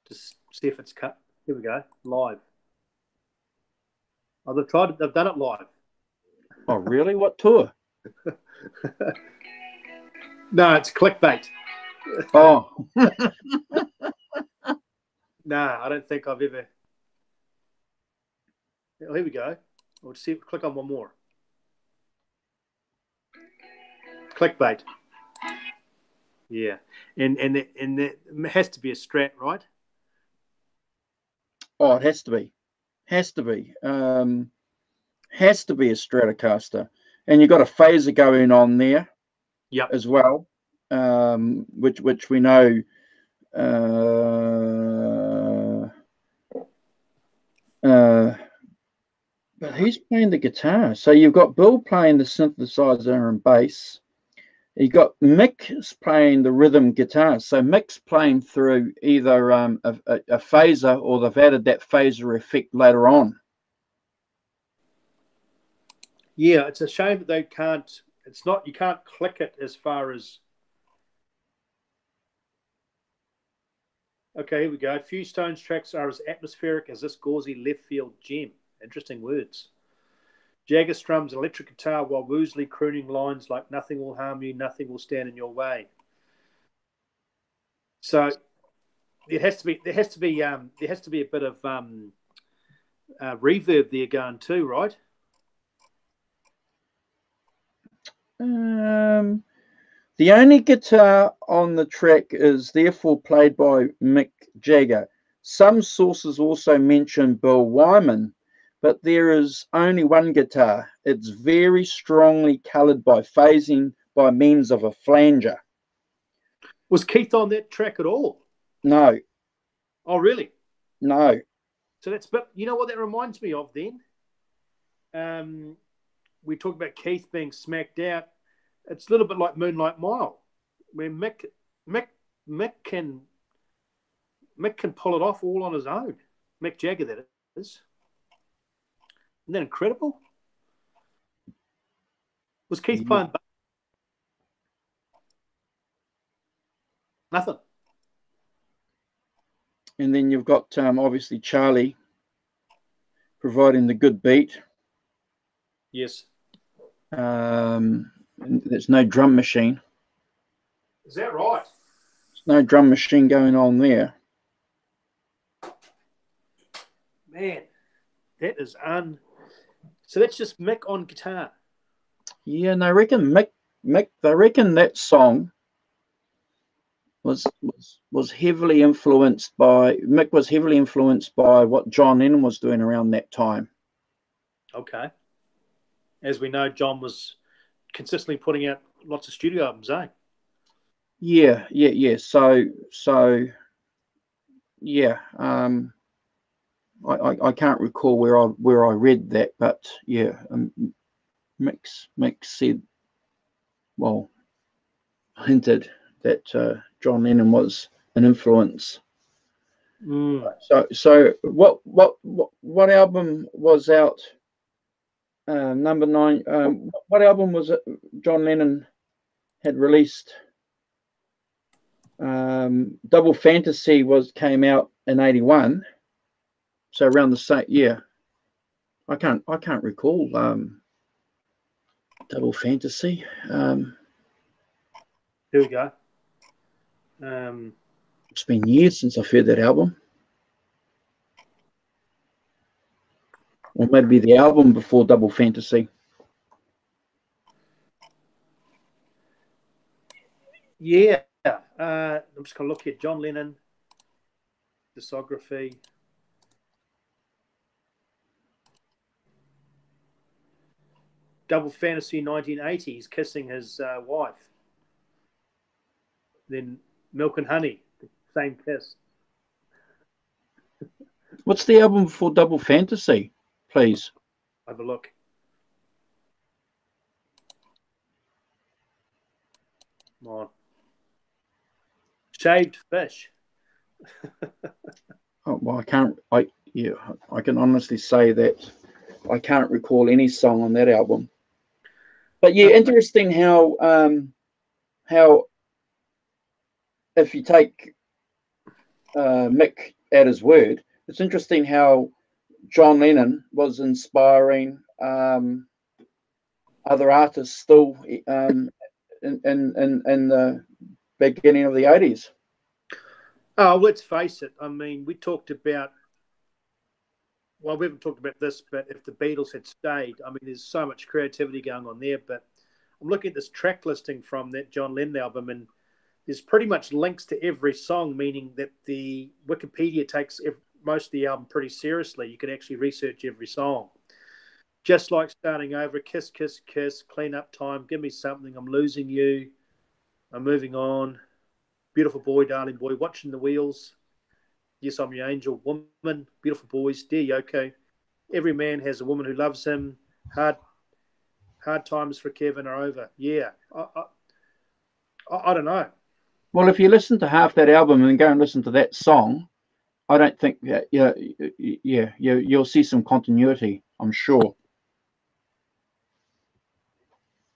Just see if it's cut. Here we go, live. Oh, they've tried it. They've done it live. Oh, really? What tour? No, it's clickbait. Oh. No, I don't think I've ever. Oh, here we go. We'll see. Click on one more. Clickbait. Yeah, and it has to be a Strat, right? Oh, it has to be. Has to be. Has to be a Stratocaster. And you've got a phaser going on there. Yep. As well, which we know but who's playing the guitar? So you've got Bill playing the synthesizer and bass. You got Mick playing the rhythm guitar. So Mick's playing through either a phaser, or they've added that phaser effect later on. Yeah, it's a shame that they can't. It's not. You can't click it as far as. Okay, here we go. Few Stones tracks are as atmospheric as this gauzy left field gem. Interesting words. Jagger strums an electric guitar while Woosley crooning lines like "Nothing will harm you, nothing will stand in your way." So it has to be. There has to be. There has to be a bit of reverb there going too, right? The only guitar on the track is therefore played by Mick Jagger. Some sources also mention Bill Wyman, but there is only one guitar. It's very strongly coloured by phasing by means of a flanger. Was Keith on that track at all? No. Oh, really? No. So that's, but you know what that reminds me of then? We talked about Keith being smacked out. It's a little bit like Moonlight Mile, where Mick can pull it off all on his own. Mick Jagger, that is. Isn't that incredible? Was Keith playing? Nothing. And then you've got obviously Charlie providing the good beat. Yes. There's no drum machine. Is that right? There's no drum machine going on there. Man, that is So that's just Mick on guitar. Yeah, and I reckon Mick. They reckon that song was heavily influenced by Mick. Was heavily influenced by what John Lennon was doing around that time. Okay. As we know, John was consistently putting out lots of studio albums, eh? Yeah. So yeah. I can't recall where I read that, but yeah, Mick said, well, hinted that John Lennon was an influence. Mm. So what album was out? Number 9. What album was it John Lennon had released? Double Fantasy came out in 81. So around the same year. I can't recall Double Fantasy. Here we go. It's been years since I've heard that album. Or maybe the album before Double Fantasy. Yeah. I'm just going to look here. John Lennon, discography. Double Fantasy 1980, he's kissing his wife. Then Milk and Honey, the same kiss. What's the album before Double Fantasy, please? Have a look. Come on. Shaved Fish. Oh, well, I can honestly say that I can't recall any song on that album. But yeah, interesting how if you take Mick at his word, it's interesting how John Lennon was inspiring other artists still in the beginning of the 80s. Oh, let's face it. I mean, we haven't talked about this, but if the Beatles had stayed, I mean, there's so much creativity going on there. But I'm looking at this track listing from that John Lennon album, and there's pretty much links to every song, meaning that the Wikipedia takes most of the album pretty seriously. You can actually research every song. Just like Starting Over, Kiss, Kiss, Kiss, Clean Up Time, Give Me Something, I'm Losing You, I'm Moving On, Beautiful Boy, Darling Boy, Watching the Wheels, Yes, I'm Your Angel, Woman, Beautiful Boys, Dear Yoko, Every Man Has a Woman Who Loves Him, Hard Times for Kevin Are Over. Yeah, I don't know. Well, if you listen to half that album and go and listen to that song, I don't think that you'll see some continuity, I'm sure.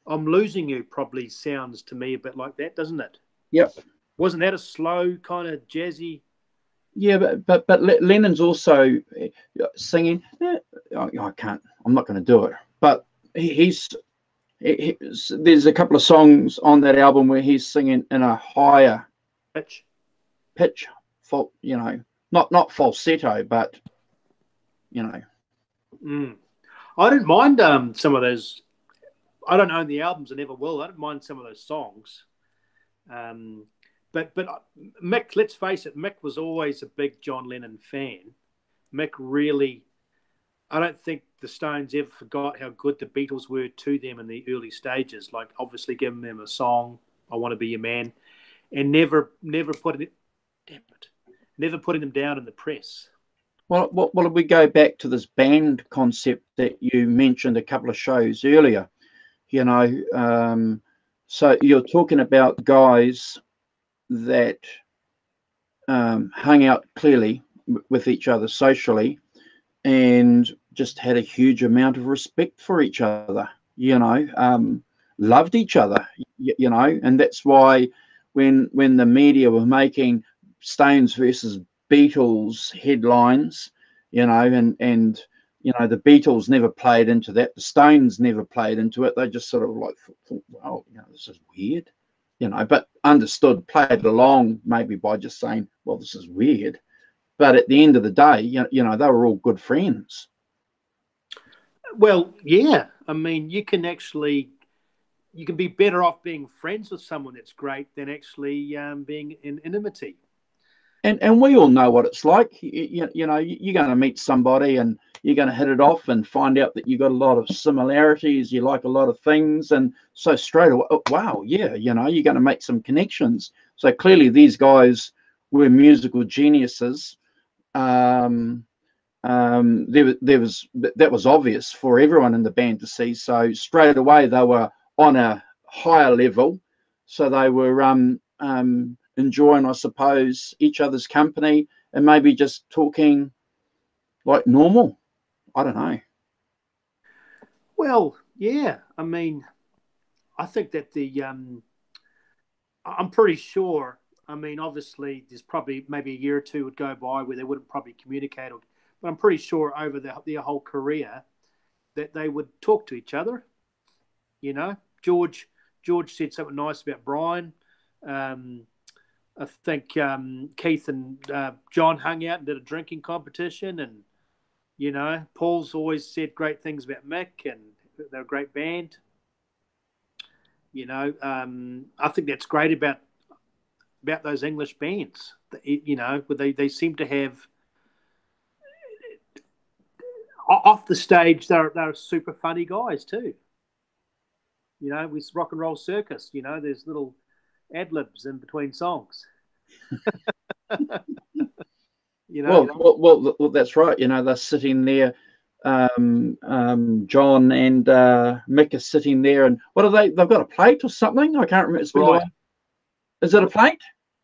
I'm Losing You probably sounds to me a bit like that, doesn't it? Yep. Wasn't that a slow kind of jazzy? Yeah, but Lennon's also singing. I can't. I'm not going to do it. But there's a couple of songs on that album where he's singing in a higher pitch, not falsetto, but I don't mind some of those. I don't own the albums, I never will. I don't mind some of those songs. But Mick, let's face it, Mick was always a big John Lennon fan. Mick really, I don't think the Stones ever forgot how good the Beatles were to them in the early stages. Like obviously giving them a song, I Want to Be Your Man, and never putting them down in the press. Well, if we go back to this band concept that you mentioned a couple of shows earlier, so you're talking about guys that hung out clearly with each other socially and just had a huge amount of respect for each other, loved each other, and that's why when the media were making Stones versus Beatles headlines, and the Beatles never played into that, the Stones never played into it, they just sort of like thought, well, this is weird, but understood, played along maybe by just saying, well, this is weird. But at the end of the day, they were all good friends. Well, yeah. I mean, you can be better off being friends with someone that's great than actually being in intimacy. And we all know what it's like. You're going to meet somebody and you're going to hit it off and find out that you've got a lot of similarities. You like a lot of things. And so straight away, wow, yeah, you're going to make some connections. So clearly these guys were musical geniuses. That was obvious for everyone in the band to see. So straight away they were on a higher level. So they were enjoying, I suppose, each other's company and maybe just talking like normal. I don't know. Well, yeah. I mean, I think that I'm pretty sure. I mean, obviously, there's probably maybe a year or two would go by where they wouldn't probably communicate, but I'm pretty sure over their whole career that they would talk to each other. George said something nice about Brian. I think Keith and John hung out and did a drinking competition, and Paul's always said great things about Mick, and they're a great band. I think that's great about those English bands. They seem to have off the stage. They're super funny guys too. You know, with rock and roll circus, you know, there's little ad libs in between songs. You know, well, that's right. You know, they're sitting there. John and Mick are sitting there, and what are they? They've got a plate or something. I can't remember. It's been a while. Is it a plate?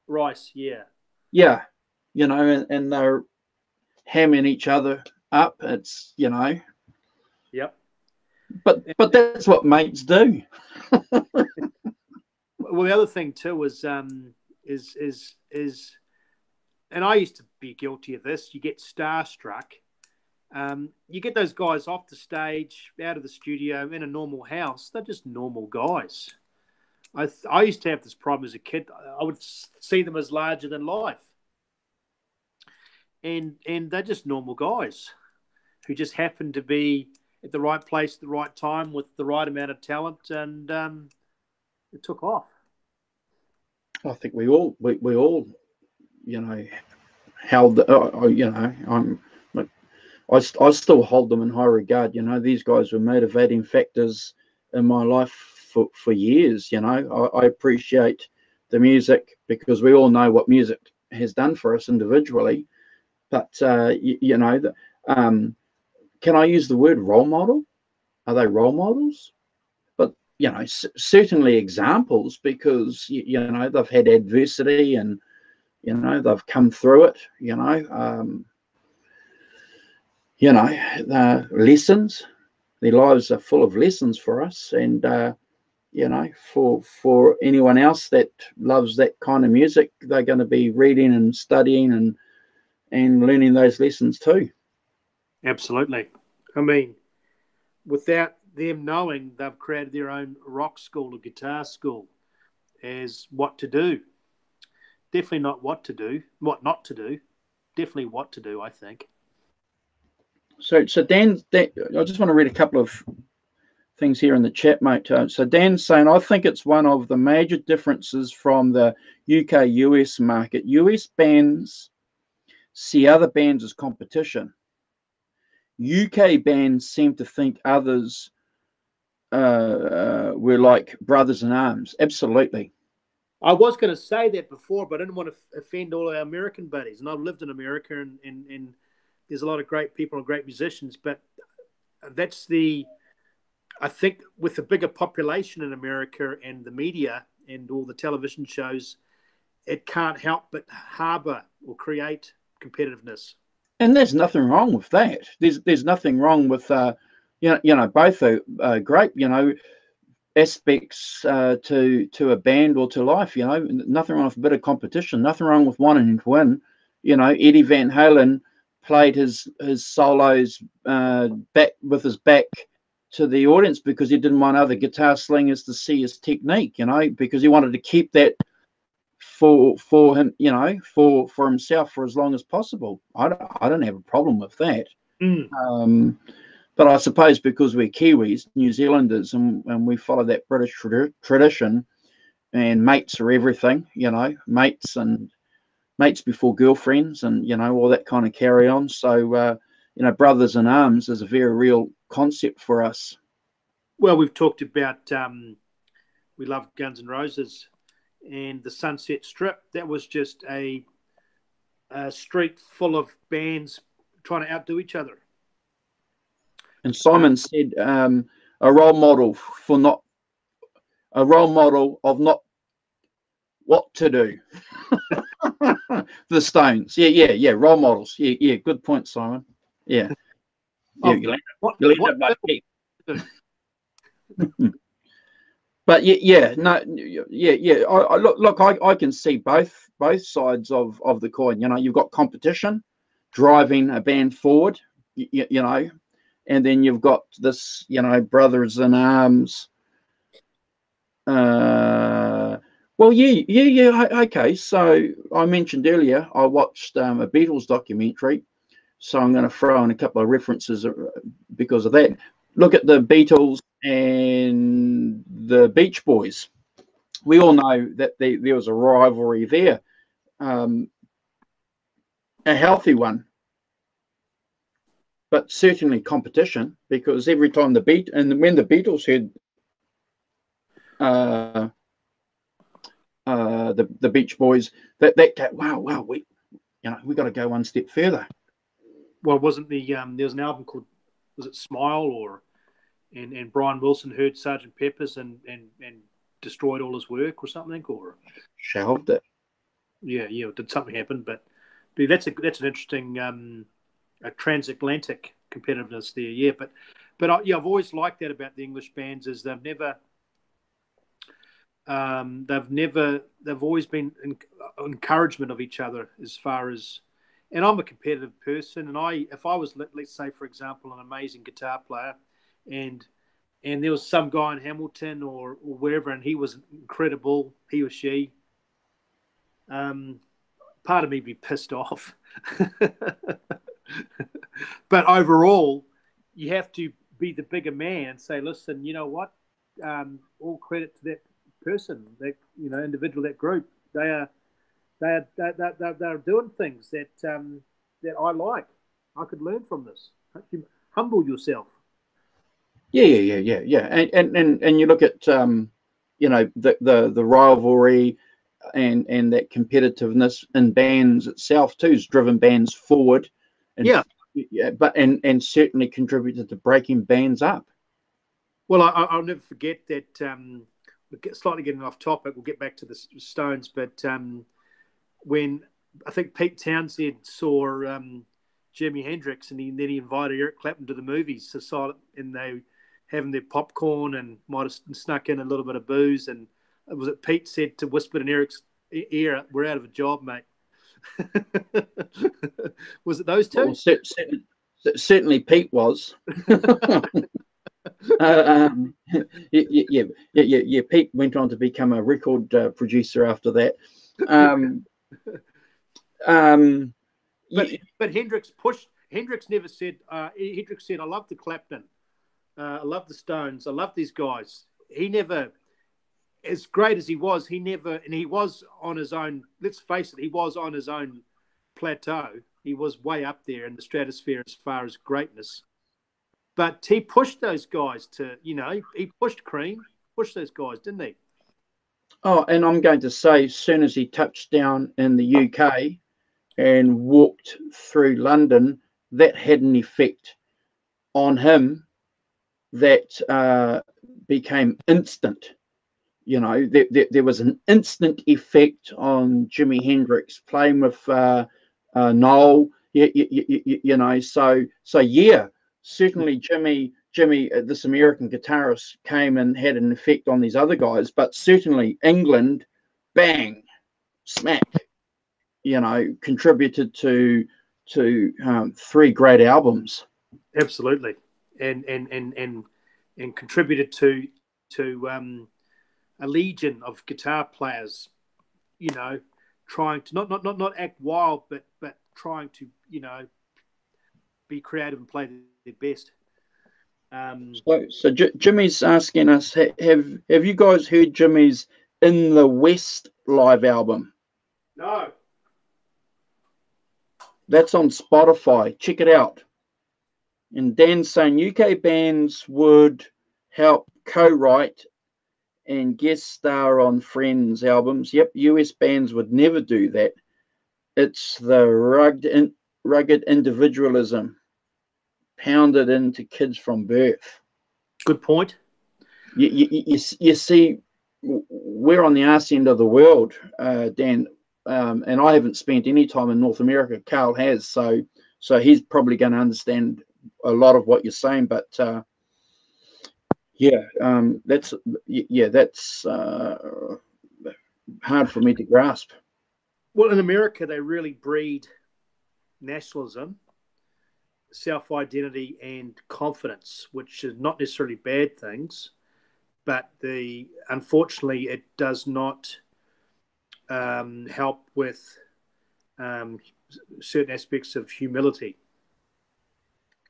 Rice, yeah. Yeah, you know, and they're hamming each other up. It's, you know. Yep. But that's what mates do. Well, the other thing too is and I used to be guilty of this. You get starstruck. You get those guys off the stage, out of the studio, in a normal house. They're just normal guys. I used to have this problem as a kid. I would see them as larger than life, and they're just normal guys who just happen to be at the right place at the right time with the right amount of talent, and it took off. I think we all, you know, held. You know, I still hold them in high regard. You know, these guys were motivating factors in my life for years. You know, I appreciate the music because we all know what music has done for us individually. But you know, can I use the word role model? Are they role models? But you know, certainly examples because you know they've had adversity and you know they've come through it. You know, the lessons. Their lives are full of lessons for us, and you know, for anyone else that loves that kind of music, they're going to be reading and studying and learning those lessons too. Absolutely. I mean, without them knowing, they've created their own rock school or guitar school as what to do. Definitely not what to do, what not to do. Definitely what to do, I think. So Dan, I just want to read a couple of things here in the chat, mate. So Dan's saying, I think it's one of the major differences from the UK-US market. US bands see other bands as competition. UK bands seem to think others were like brothers in arms. Absolutely. I was going to say that before, but I didn't want to offend all our American buddies. And I've lived in America, and there's a lot of great people and great musicians. But that's I think with the bigger population in America and the media and all the television shows, it can't help but harbor or create competitiveness. And there's nothing wrong with that. There's nothing wrong with you know both are great, you know, aspects to a band or to life. You know, nothing wrong with a bit of competition. Nothing wrong with wanting to win. You know, Eddie Van Halen played his solos back with his back to the audience because he didn't want other guitar slingers to see his technique. You know, because he wanted to keep that for him, you know, for himself for as long as possible. I don't have a problem with that. But I suppose because we're Kiwis, New Zealanders, and we follow that British tradition, and mates are everything, you know, mates before girlfriends, and you know all that kind of carry on. So you know, brothers in arms is a very real concept for us. Well, we've talked about we love Guns N' Roses and the Sunset Strip. That was just a street full of bands trying to outdo each other. And Simon said a role model of not what to do. The Stones. Yeah. Role models. Yeah. Good point, Simon. Yeah. But no, yeah. I look. I can see both sides of the coin. You know, you've got competition driving a band forward. You know, and then you've got this. You know, brothers in arms. Well, yeah. Okay, so I mentioned earlier I watched a Beatles documentary, so I'm going to throw in a couple of references because of that. Look at the Beatles and the Beach Boys. We all know that there was a rivalry there, a healthy one, but certainly competition, because every time when the Beatles uh, the Beach Boys. That wow, we got to go one step further. Well, wasn't there was an album called, was it Smile, or and Brian Wilson heard Sergeant Pepper's and destroyed all his work or something, or Shelved it. yeah, did something happen? But that's an interesting a transatlantic competitiveness there, yeah. But I've always liked that about the English bands, is they've always been encouragement of each other, as far as, and I'm a competitive person, and if I was, let's say, for example, an amazing guitar player, and there was some guy in Hamilton or wherever, and he was incredible, he or she, part of me would be pissed off. But overall, you have to be the bigger man and say, listen, you know what? All credit to that person, that individual, that group. They're doing things that I like. I could learn from this. Humble yourself. Yeah. And you look at the rivalry and that competitiveness in bands itself too has driven bands forward, and and certainly contributed to breaking bands up. Well, I'll never forget that. Slightly getting off topic, we'll get back to the Stones, but when I think Pete Townsend saw Jimi Hendrix, and then he invited Eric Clapton to the movies, and they having their popcorn and might have snuck in a little bit of booze, and was it Pete said to whisper in Eric's ear, "We're out of a job, mate." Was it those two? Well, certainly Pete was. Yeah. Pete went on to become a record producer after that. But Hendrix pushed. Hendrix never said. Hendrix said, "I love the Clapton. I love the Stones. I love these guys." He never, as great as he was, he was on his own. Let's face it, he was on his own plateau. He was way up there in the stratosphere as far as greatness. But he pushed those guys to, he pushed Cream, pushed those guys, didn't he? Oh, and I'm going to say, as soon as he touched down in the UK and walked through London, that had an effect on him that became instant. There was an instant effect on Jimi Hendrix playing with Noel. So yeah, certainly Jimmy, this American guitarist, came and had an effect on these other guys, but certainly England, bang, smack, contributed to three great albums. Absolutely, and contributed to a legion of guitar players, trying to not act wild, but trying to be creative and play their best. So Jimmy's asking us, have you guys heard Jimmy's In the West live album? No. That's on Spotify. Check it out. And Dan's saying UK bands would help co-write and guest star on Friends albums. Yep, US bands would never do that. It's the rugged individualism pounded into kids from birth. Good point. You see, we're on the arse end of the world, Dan, and I haven't spent any time in North America. Carl has, so he's probably going to understand a lot of what you're saying. But that's hard for me to grasp. Well, in America, they really breed nationalism, self-identity, and confidence, which is not necessarily bad things, but unfortunately it does not help with certain aspects of humility.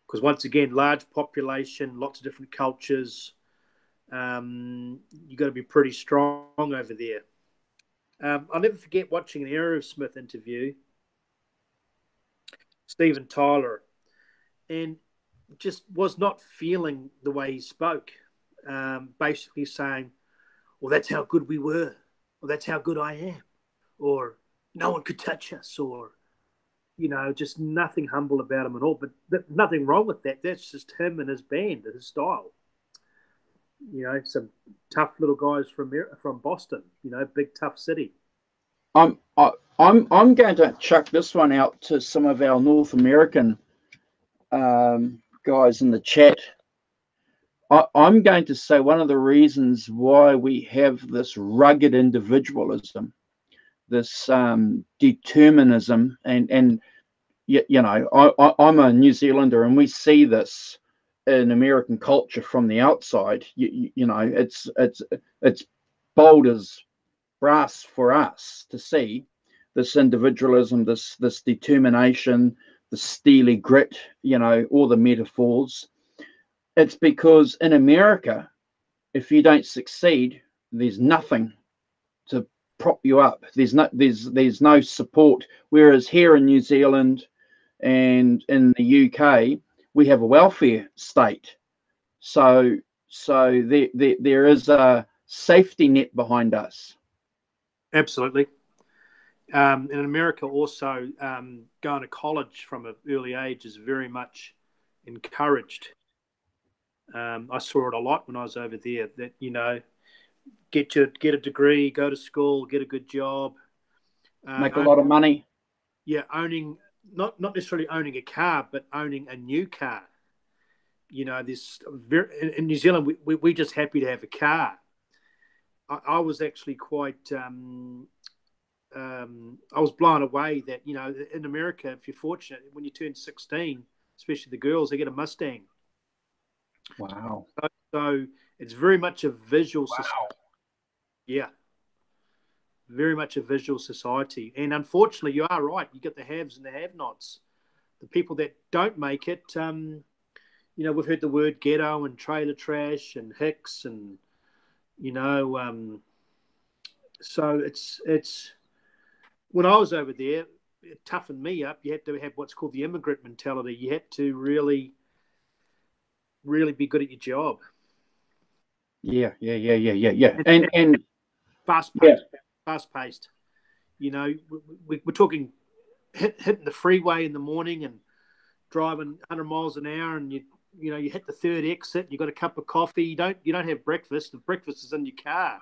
Because once again, large population, lots of different cultures, you've got to be pretty strong over there. I'll never forget watching an Aerosmith interview, Steven Tyler, and just was not feeling the way he spoke. Basically saying, or that's how good we were, or that's how good I am, or no one could touch us, or just nothing humble about him at all. But nothing wrong with that. That's just him and his band and his style. Some tough little guys from Boston. Big tough city. I'm going to chuck this one out to some of our North American guys in the chat. I'm going to say one of the reasons why we have this rugged individualism, this determinism, and I'm a New Zealander, and we see this in American culture from the outside. It's bold as brass for us to see this individualism, this determination, the steely grit, all the metaphors. It's because in America, if you don't succeed, there's nothing to prop you up. There's no support. Whereas here in New Zealand and in the UK, we have a welfare state. So there is a safety net behind us. Absolutely. In America, also, going to college from an early age is very much encouraged. I saw it a lot when I was over there. That get a degree, go to school, get a good job, make a lot of money. Yeah, owning not necessarily owning a car, but owning a new car. This in New Zealand, we're just happy to have a car. I was actually quite. I was blown away that in America, if you're fortunate, when you turn 16, especially the girls, they get a Mustang. Wow. So it's very much a visual society. Yeah. Very much a visual society. And unfortunately, you are right. You get the haves and the have-nots. The people that don't make it, we've heard the word ghetto and trailer trash and hicks and, so it's when I was over there, it toughened me up. You had to have what's called the immigrant mentality. You had to really be good at your job. Yeah. And fast-paced. We're talking hitting the freeway in the morning and driving 100 miles an hour, and you hit the third exit. You got a cup of coffee. You don't have breakfast. The breakfast is in your car.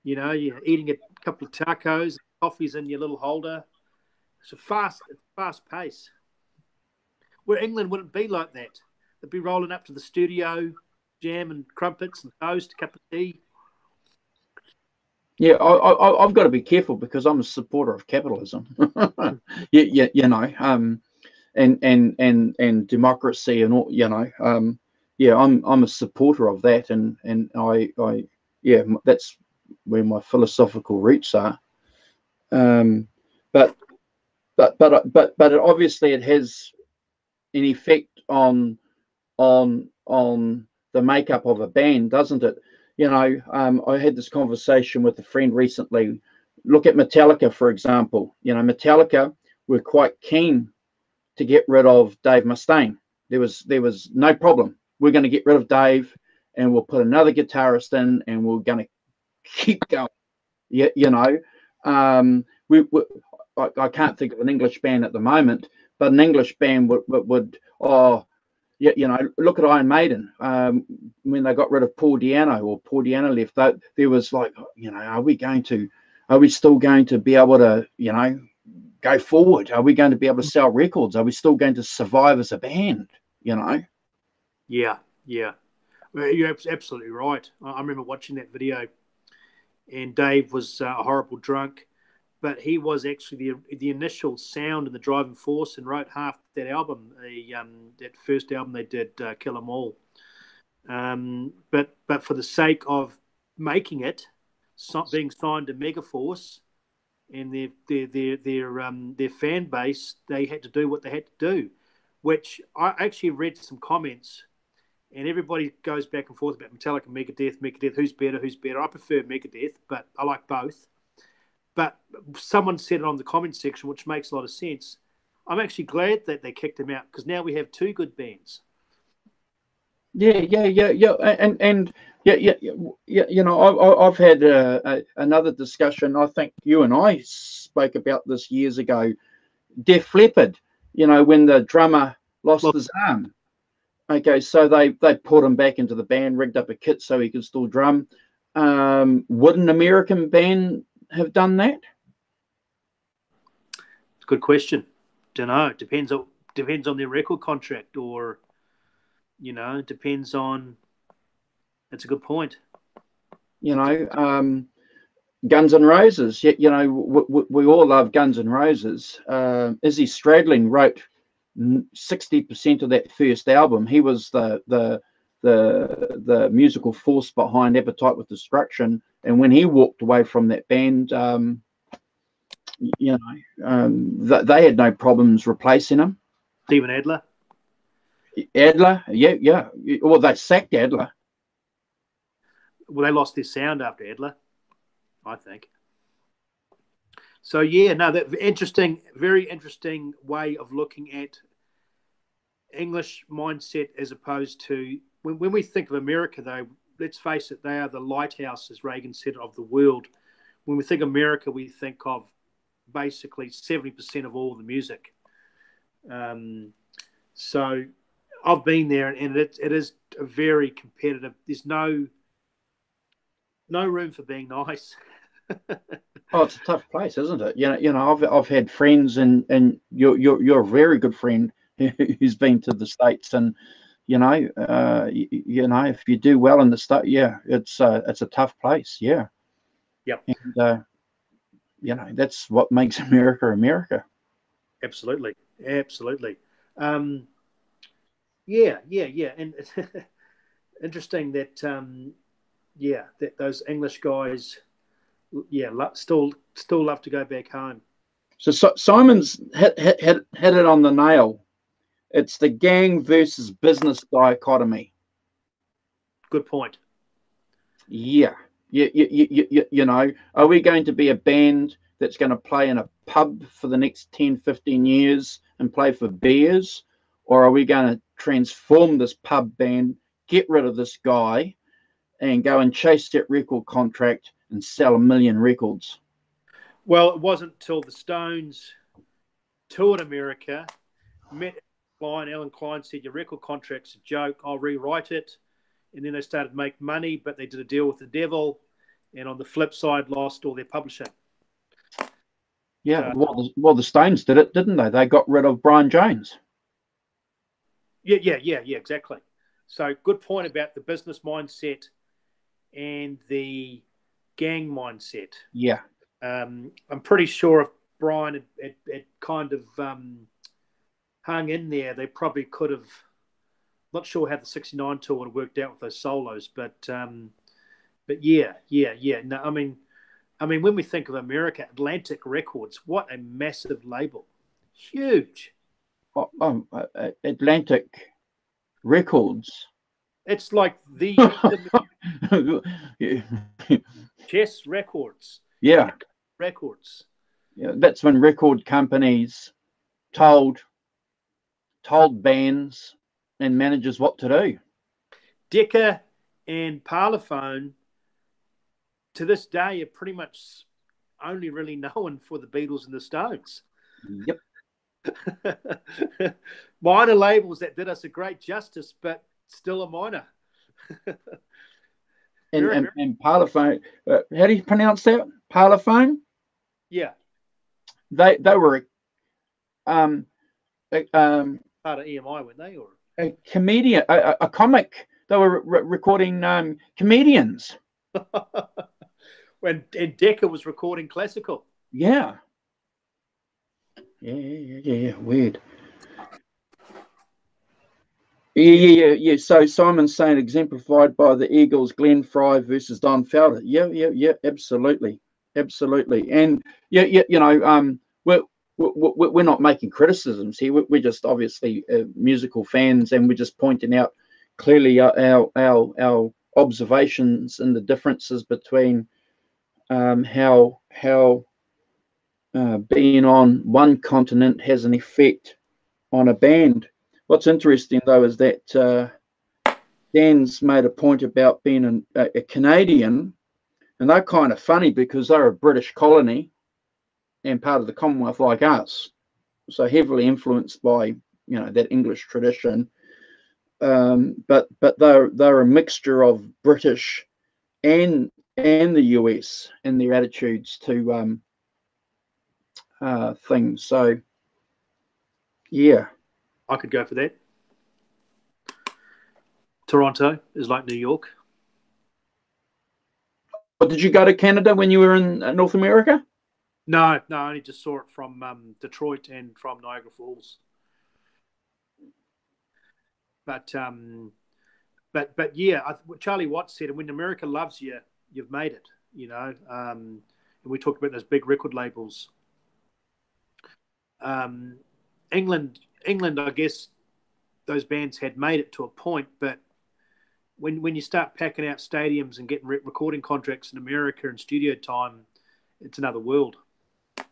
You're eating a couple of tacos. Coffee's in your little holder. It's fast pace. Where England wouldn't be like that. They'd be rolling up to the studio, jam and crumpets and toast, a cup of tea. Yeah, I've got to be careful because I'm a supporter of capitalism. And democracy and all. I'm a supporter of that, and I that's where my philosophical roots are. But obviously it has an effect on the makeup of a band, doesn't it? I had this conversation with a friend recently. Look at Metallica, for example. Metallica were quite keen to get rid of Dave Mustaine. There was no problem. We're going to get rid of Dave, and we'll put another guitarist in, and we're going to keep going. I can't think of an English band at the moment, but an English band would look at Iron Maiden. When they got rid of Paul Di'Anno, or Paul Di'Anno left, there was like, are we still going to be able to, go forward? Are we going to be able to sell records? Are we still going to survive as a band? Yeah. Well, you're absolutely right. I remember watching that video, and Dave was a horrible drunk, but he was actually the initial sound and the driving force, and wrote half that album, that first album they did, Kill 'Em All. But for the sake of making it, being signed to Megaforce and their fan base, they had to do what they had to do. Which I actually read some comments, and everybody goes back and forth about Metallica, Megadeth, who's better. I prefer Megadeth, but I like both. But someone said it on the comment section, which makes a lot of sense. I'm actually glad that they kicked him out, because now we have two good bands. Yeah. And yeah, you know, I've had another discussion. I think you and I spoke about this years ago. Def Leppard, you know, when the drummer lost Well, his arm. Okay, so they put him back into the band, rigged up a kit so he could still drum. Would an American band have done that? it's a good question. Don't know. Depends on their record contract, or depends on. That's a good point. You know, Guns N' Roses. You know, we all love Guns N' Roses. Izzy Stradlin wrote 60% of that first album. He was the musical force behind Appetite with Destruction. And when he walked away from that band, you know, they had no problems replacing him. Steven Adler. Adler, yeah. Well, they sacked Adler. Well, they lost their sound after Adler, I think. So yeah, no, that interesting, very interesting way of looking at English mindset as opposed to when we think of America, though. Let's face it, they are the lighthouse, as Reagan said, of the world. When we think America, we think of basically 70% of all the music. So I've been there, and it is a very competitive. There's no room for being nice. Oh, it's a tough place, isn't it? I've had friends, and you're a very good friend who's been to the States, and if you do well in the state, yeah, it's a tough place, yeah. Yep. And that's what makes America America. Absolutely. Yeah, and interesting that that those English guys, still love to go back home. So Simon's hit it on the nail. It's the gang versus business dichotomy. Good point. Yeah. Are we going to be a band that's going to play in a pub for the next 10, 15 years and play for beers? Or are we going to transform this pub band, get rid of this guy, and go and chase that record contract and sell 1 million records? Well, it wasn't until the Stones toured America, met Klein. Alan Klein said, "Your record contract's a joke. I'll rewrite it." And then they started to make money, but they did a deal with the devil, and on the flip side, lost all their publishing. Yeah, well, the Stones did it, didn't they? They got rid of Brian Jones. Yeah, exactly. So good point about the business mindset and the gang mindset. Yeah. I'm pretty sure if Brian had kind of hung in there, they probably could have. Not sure how the '69 tour would have worked out with those solos, but yeah. No, I mean, when we think of America, Atlantic Records, what a massive label, huge. Atlantic Records. It's like the Chess Records. Yeah. Records. Yeah, that's when record companies told bands and managers what to do. Decca and Parlophone to this day are pretty much only really known for the Beatles and the Stones. Yep. Minor labels that did us a great justice, but still a minor. and Parlophone, how do you pronounce that? Parlophone? Yeah. They were part of EMI, weren't they? Or a comedian, a comic. They were recording comedians. And Decca was recording classical. Yeah. Yeah. Weird. Yeah. So Simon's saying exemplified by the Eagles, Glenn Fry versus Don Felder. Yeah. Absolutely. And we're not making criticisms here. We're just obviously musical fans, and we're just pointing out clearly our observations and the differences between how being on one continent has an effect on a band. What's interesting though is that Dan's made a point about being a Canadian, and they're kind of funny because they're a British colony and part of the Commonwealth like us, so heavily influenced by that English tradition. But they're a mixture of British and the US in their attitudes to things. So yeah, I could go for that. Toronto is like New York. But did you go to Canada when you were in North America? No, I only just saw it from Detroit and from Niagara Falls. But yeah, Charlie Watts said, when America loves you, you've made it. And we talked about those big record labels. England, I guess those bands had made it to a point, but when you start packing out stadiums and getting recording contracts in America and studio time, it's another world.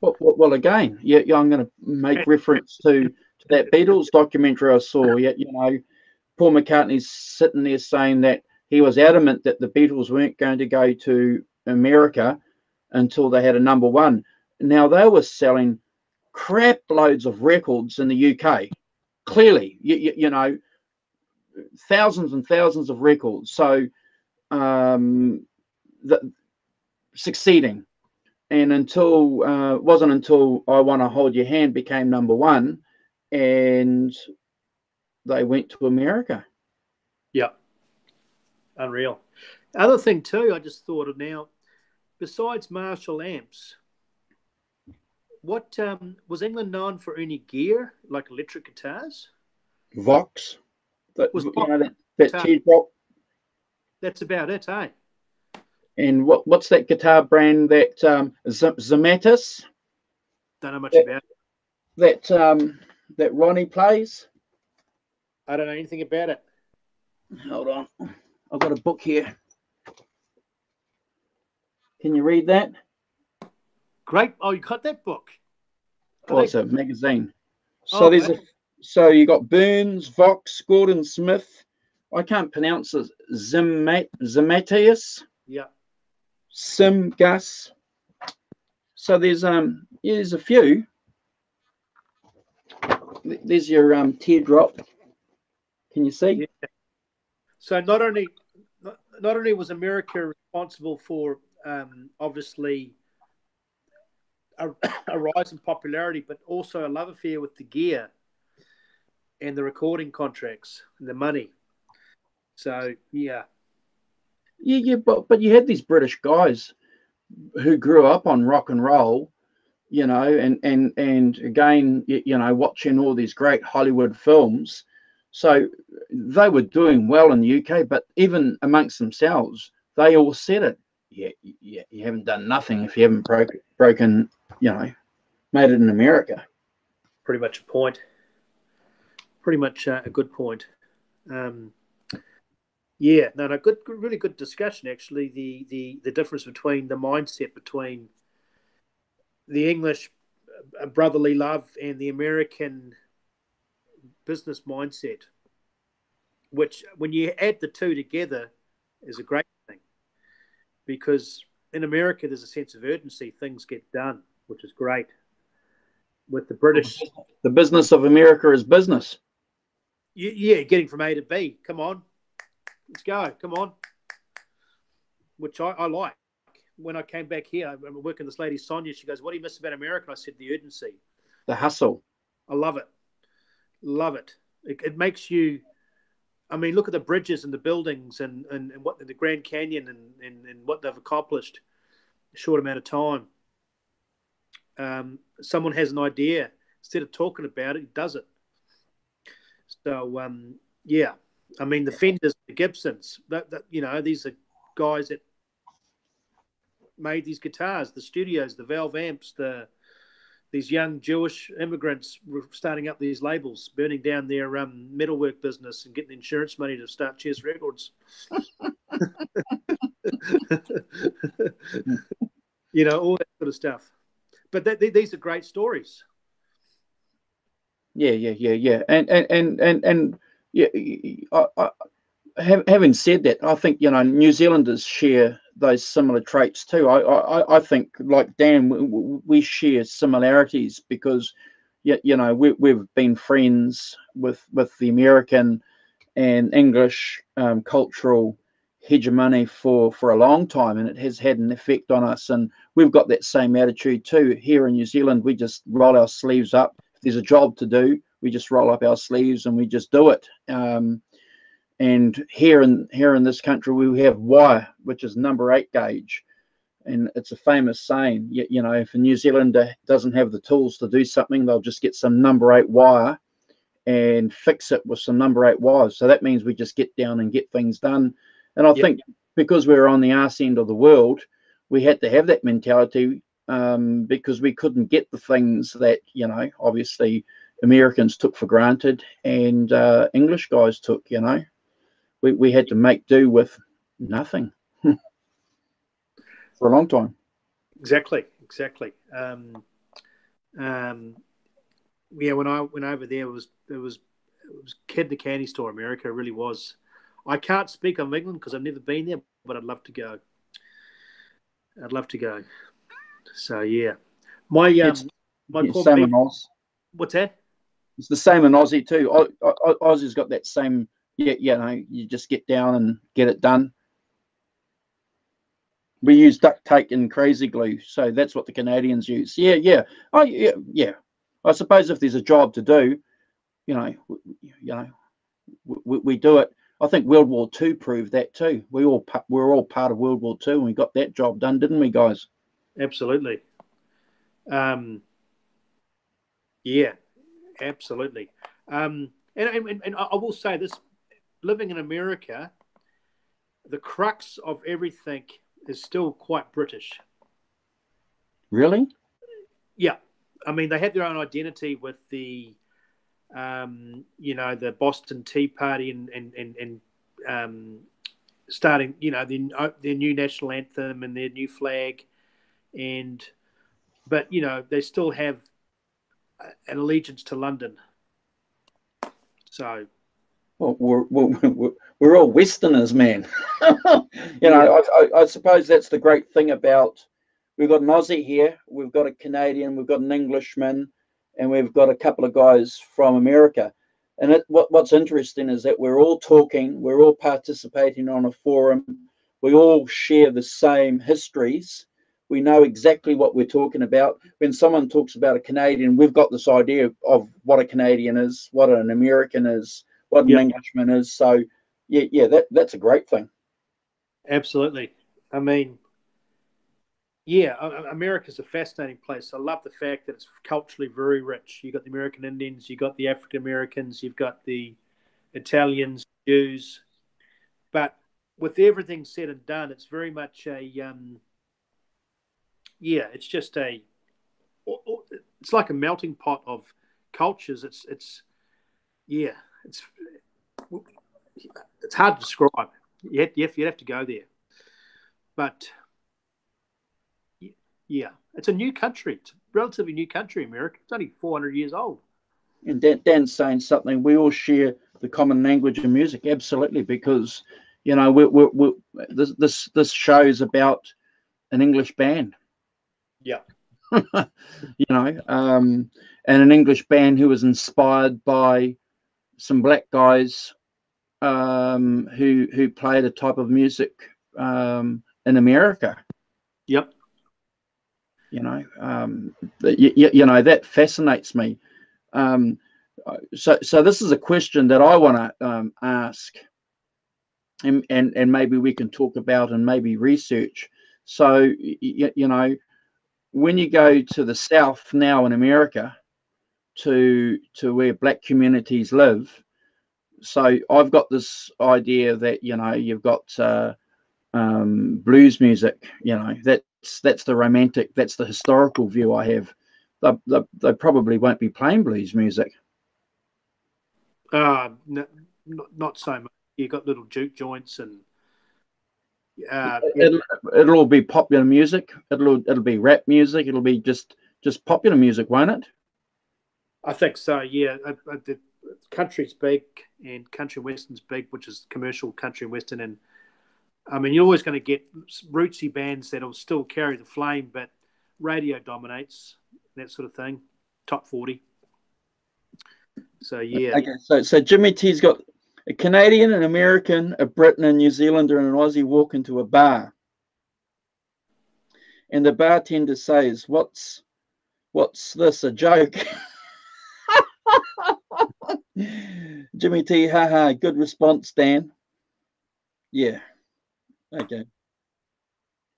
Well, again, I'm going to make reference to that Beatles documentary I saw. Paul McCartney's sitting there saying that he was adamant that the Beatles weren't going to go to America until they had a number one. Now, they were selling crap loads of records in the UK. Clearly, thousands and thousands of records. So, succeeding. And wasn't until I Want to Hold Your Hand became number one, and they went to America. Yeah. Unreal. Other thing too, I just thought of now, besides Marshall amps, what was England known for any gear, like electric guitars? Vox. That guitar. teardrop. That's about it, eh? And what's that guitar brand that Zamatis? Don't know much about it. That Ronnie plays? I don't know anything about it. Hold on. I've got a book here. Can you read that? Great. Oh, you got that book? It's a magazine. So so you got Burns, Vox, Gordon Smith. I can't pronounce it. Zamatis. Yeah. Sim Gus. So there's a few. There's your teardrop. Can you see? Yeah. So not only was America responsible for obviously a rise in popularity, but also a love affair with the gear and the recording contracts and the money. So yeah. But you had these British guys who grew up on rock and roll, and again, watching all these great Hollywood films. So they were doing well in the UK, but even amongst themselves, they all said it. Yeah, you haven't done nothing if you haven't broken, made it in America. Pretty much a point. Pretty much a good point. Yeah, no, good, really good discussion. Actually, the difference between the mindset between the English brotherly love and the American business mindset, which when you add the two together is a great thing, because in America there's a sense of urgency. Things get done, which is great. With the British, the business of America is business. Yeah, getting from A to B. Come on. Let's go. Come on. Which I like. When I came back here, I remember working with this lady, Sonia. She goes, "What do you miss about America?" I said, "The urgency. The hustle." I love it. Love it. It makes you, I mean, look at the bridges and the buildings and what the Grand Canyon and what they've accomplished in a short amount of time. Someone has an idea. Instead of talking about it, he does it. So, yeah. I mean, the Fenders, the Gibsons, these are guys that made these guitars, the studios, the Valve amps, these young Jewish immigrants were starting up these labels, burning down their metalwork business and getting insurance money to start Chess Records. All that sort of stuff. But these are great stories. Yeah. And yeah, having said that, I think New Zealanders share those similar traits too. I think, like Dan, we share similarities because we've been friends with the American and English cultural hegemony for a long time, and it has had an effect on us. And we've got that same attitude too here in New Zealand. We just roll our sleeves up. If there's a job to do, we just roll up our sleeves and we just do it. And here in this country, we have wire, which is number 8 gauge, and it's a famous saying. If a New Zealander doesn't have the tools to do something, they'll just get some number 8 wire and fix it with some number 8 wires. So that means we just get down and get things done. And I think because we were on the arse end of the world, we had to have that mentality because we couldn't get the things that obviously Americans took for granted and English guys took. We had to make do with nothing for a long time. Exactly. When I went over there, it was kid in the candy store. America, it really was. I can't speak of England because I've never been there, but I'd love to go. So yeah, my poor same in Oz. What's that? It's the same in Aussie too. Aussie's got that same. You just get down and get it done. We use duct tape and crazy glue, so that's what the Canadians use. Yeah. I suppose if there's a job to do, we do it. I think World War II proved that too. We're all part of World War II, and we got that job done, didn't we, guys? Absolutely. Yeah, absolutely. And I will say this: living in America, the crux of everything is still quite British. Really? Yeah. I mean, they have their own identity with the, the Boston Tea Party and starting, their new national anthem and their new flag, but they still have an allegiance to London. So, well, we're all Westerners, man. I suppose that's the great thing about. We've got an Aussie here, we've got a Canadian, we've got an Englishman, and we've got a couple of guys from America. And what's interesting is that we're all talking, we're all participating on a forum, we all share the same histories, we know exactly what we're talking about. When someone talks about a Canadian, we've got this idea of what a Canadian is, what an American is, what an Englishman is. So, that's a great thing. Absolutely. I mean, yeah, America's a fascinating place. I love the fact that it's culturally very rich. You've got the American Indians, you've got the African Americans, you've got the Italians, Jews. But with everything said and done, it's very much it's just it's like a melting pot of cultures. It's hard to describe. You'd have to go there. But yeah, it's a new country. It's a relatively new country, America. It's only 400 years old. And Dan's saying something. We all share the common language of music, absolutely, because this show's about an English band. Yeah. And an English band who was inspired by some black guys who played a type of music in America. Yep. That fascinates me. So this is a question that I want to ask, and maybe we can talk about and maybe research. So when you go to the South now in America, to where black communities live, so I've got this idea that you've got blues music. That's the romantic, that's the historical view I have. They probably won't be playing blues music. No, not so much. You've got little juke joints and it'll all be popular music. It'll be rap music. It'll be just popular music, won't it? I think so. Yeah, country's big and country western's big, which is commercial country and western. And I mean, you're always going to get rootsy bands that'll still carry the flame, but radio dominates, that sort of thing. Top 40. So, yeah. Okay, so Jimmy T's got a Canadian, an American, a Brit, and a New Zealander, and an Aussie walk into a bar. And the bartender says, what's this, a joke? Jimmy T, haha, good response, Dan. Yeah. Okay.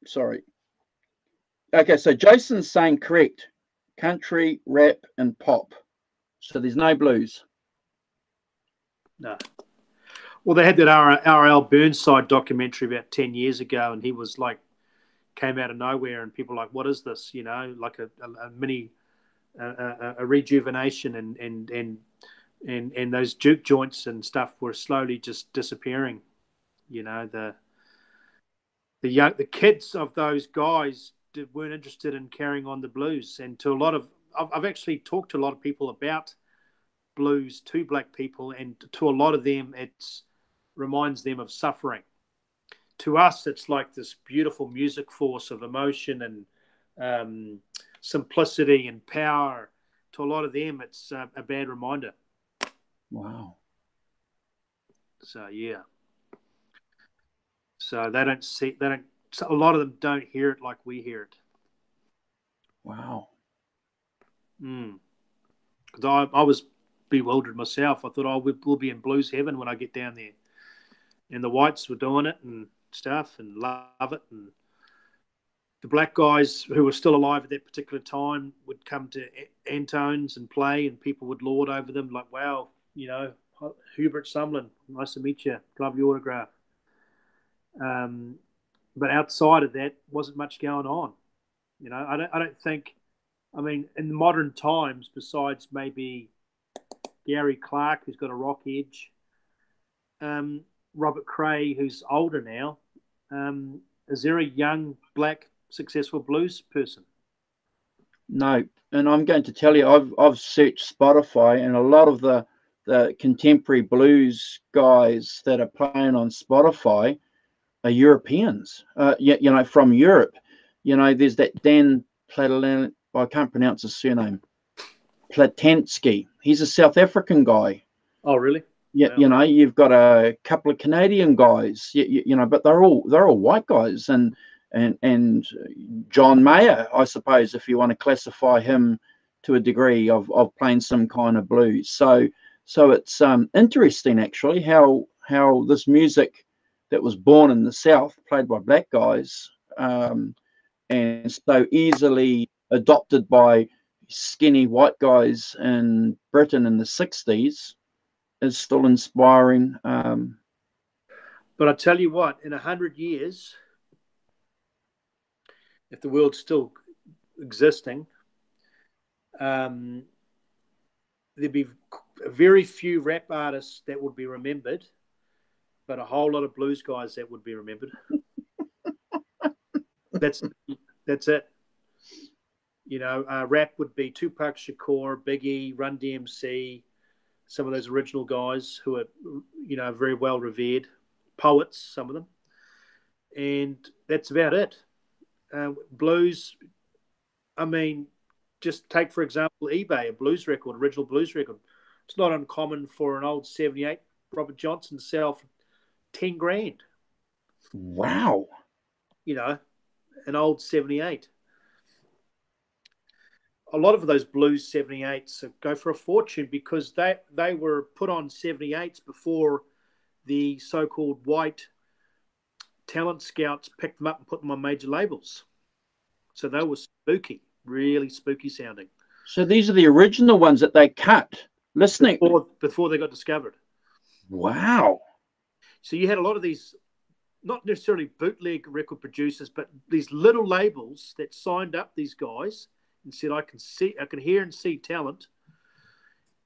Sorry. Okay, so Jason's saying correct. Country, rap, and pop. So there's no blues. No. Well, they had that R.L. Burnside documentary about 10 years ago, and he was like, came out of nowhere, and people were like, what is this? You know, like a mini a rejuvenation, and those juke joints and stuff were slowly just disappearing. You know, the kids of those guys weren't interested in carrying on the blues, and to a lot of I've actually talked to a lot of people about blues, to black people, and to a lot of them it reminds them of suffering. To us, it's like this beautiful music force of emotion and simplicity and power. To a lot of them, it's a bad reminder. Wow. So yeah. So they don't see, so a lot of them don't hear it like we hear it. Wow. Because I was bewildered myself. I thought, we'll be in blues heaven when I get down there. And the whites were doing it and stuff and love it. And the black guys who were still alive at that particular time would come to Antone's and play, and people would lord over them like, wow, you know, Hubert Sumlin, nice to meet you. Love your autograph. But outside of that, wasn't much going on. You know, I don't think, I mean, in modern times, besides maybe Gary Clark, who's got a rock edge, Robert Cray, who's older now, is there a young, black, successful blues person? No, and I'm going to tell you, I've searched Spotify, and a lot of the contemporary blues guys that are playing on Spotify are Europeans. You know, from Europe. You know, there's that Dan Platanen, I can't pronounce his surname, Platansky. He's a South African guy. Oh, really? Yeah, Wow. you know, you've got a couple of Canadian guys. You know, but they're all white guys, and John Mayer, I suppose, if you want to classify him to a degree of playing some kind of blues. So it's interesting actually how this music that was born in the South, played by black guys, and so easily adopted by skinny white guys in Britain in the 60s, is still inspiring. But I tell you what, in 100 years, if the world's still existing, there'd be very few rap artists that would be remembered, but a whole lot of blues guys that would be remembered. That's it. You know, rap would be Tupac Shakur, Biggie, Run DMC, some of those original guys who are, you know, very well revered, poets, some of them, and that's about it. Blues, I mean, just take for example eBay, a blues record, original blues record. It's not uncommon for an old '78 Robert Johnson to sell for $10,000. Wow. You know, an old '78. A lot of those blues '78s go for a fortune because they were put on '78s before the so-called white talent scouts picked them up and put them on major labels. So they were spooky, really spooky sounding. So these are the original ones that they cut listening before they got discovered. Wow. So you had a lot of these, not necessarily bootleg record producers, but these little labels that signed up these guys and said, I can hear and see talent.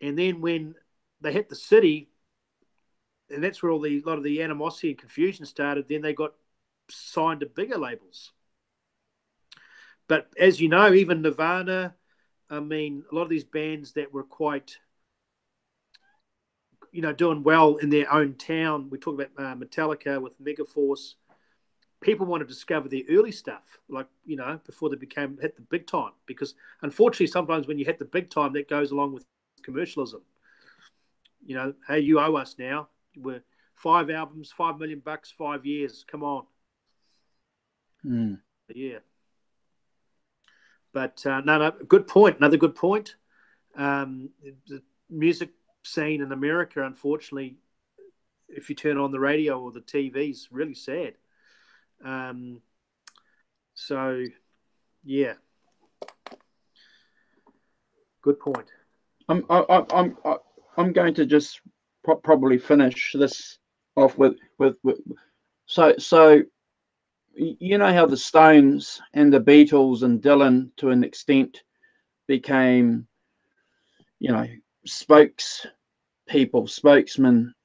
And then when they hit the city, and that's where a lot of the animosity and confusion started, then they got signed to bigger labels. But as you know, even Nirvana, I mean, a lot of these bands that were quite doing well in their own town. We talk about Metallica with Megaforce. People want to discover the early stuff, like, before they hit the big time. Because unfortunately, sometimes when you hit the big time, that goes along with commercialism. Hey, you owe us now. We're 5 albums, $5 million, 5 years. Come on. Yeah. But no, good point. Another good point. The music scene in America, unfortunately, if you turn on the radio or the TV, is really sad. So, yeah, good point. I'm going to just probably finish this off with so you know how the Stones and the Beatles and Dylan to an extent became, spokesmen,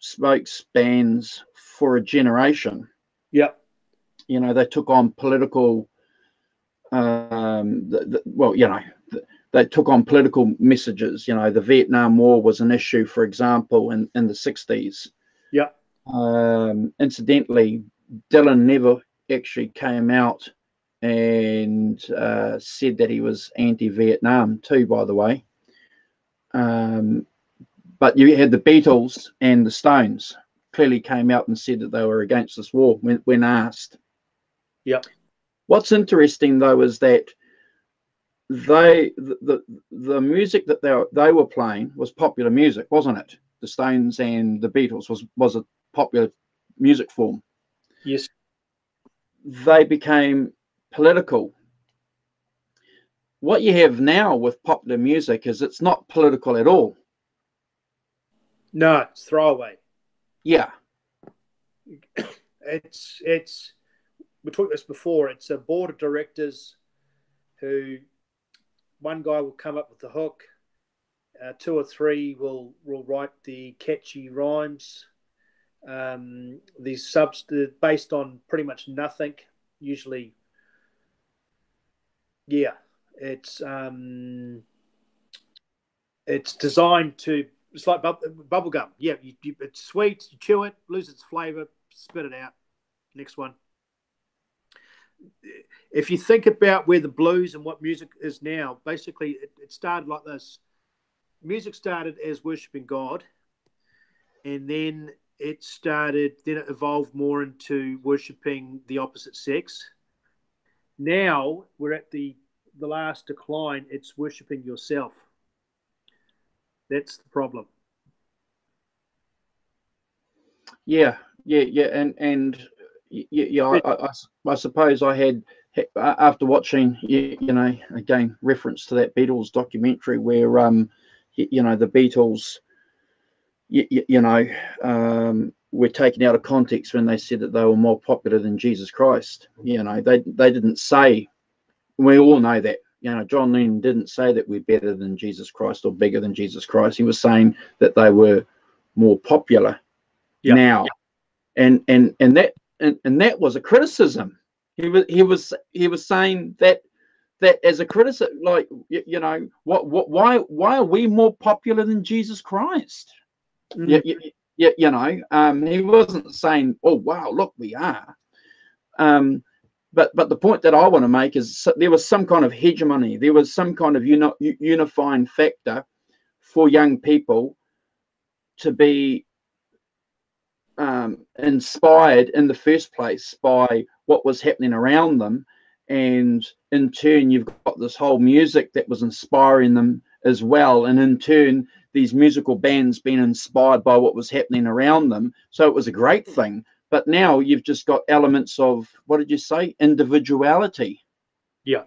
spokesbands for a generation. Yeah. They took on political, they took on political messages. The Vietnam War was an issue, for example, in the 60s. Yeah. Incidentally, Dylan never actually came out and said that he was anti-Vietnam too, by the way. But you had the Beatles and the Stones clearly came out and said that they were against this war when asked. Yeah. What's interesting though is that the music that they were playing was popular music, wasn't it? The Stones and the Beatles was a popular music form. Yes. They became political. What you have now with popular music is it's not political at all. No, it's throwaway. Yeah. It's we talked this before. It's a board of directors who one guy will come up with the hook, 2 or 3 will write the catchy rhymes. These subs based on pretty much nothing. Usually, yeah, it's designed to. It's like bubble gum. Yeah, it's sweet. You chew it, lose its flavor, spit it out. Next one. If you think about where the blues and what music is now, basically it started like this. Music started as worshiping God, and then it evolved more into worshiping the opposite sex. Now we're at the last decline. It's worshiping yourself. That's the problem. Yeah, and I suppose I had, after watching, again, reference to that Beatles documentary where the Beatles were taken out of context when they said that they were more popular than Jesus Christ. They didn't say. We all know that. John Lennon didn't say that we're better than Jesus Christ or bigger than Jesus Christ. He was saying that they were more popular now, and that was a criticism. He was saying that as a criticism, like, why are we more popular than Jesus Christ? He wasn't saying, oh wow, look, we are. But the point that I want to make is there was some kind of hegemony. There was some kind of unifying factor for young people to be inspired in the first place by what was happening around them, and in turn you've got this whole music that was inspiring them as well, and in turn these musical bands being inspired by what was happening around them. So it was a great thing. But now you've just got elements of, what did you say, individuality. Yeah.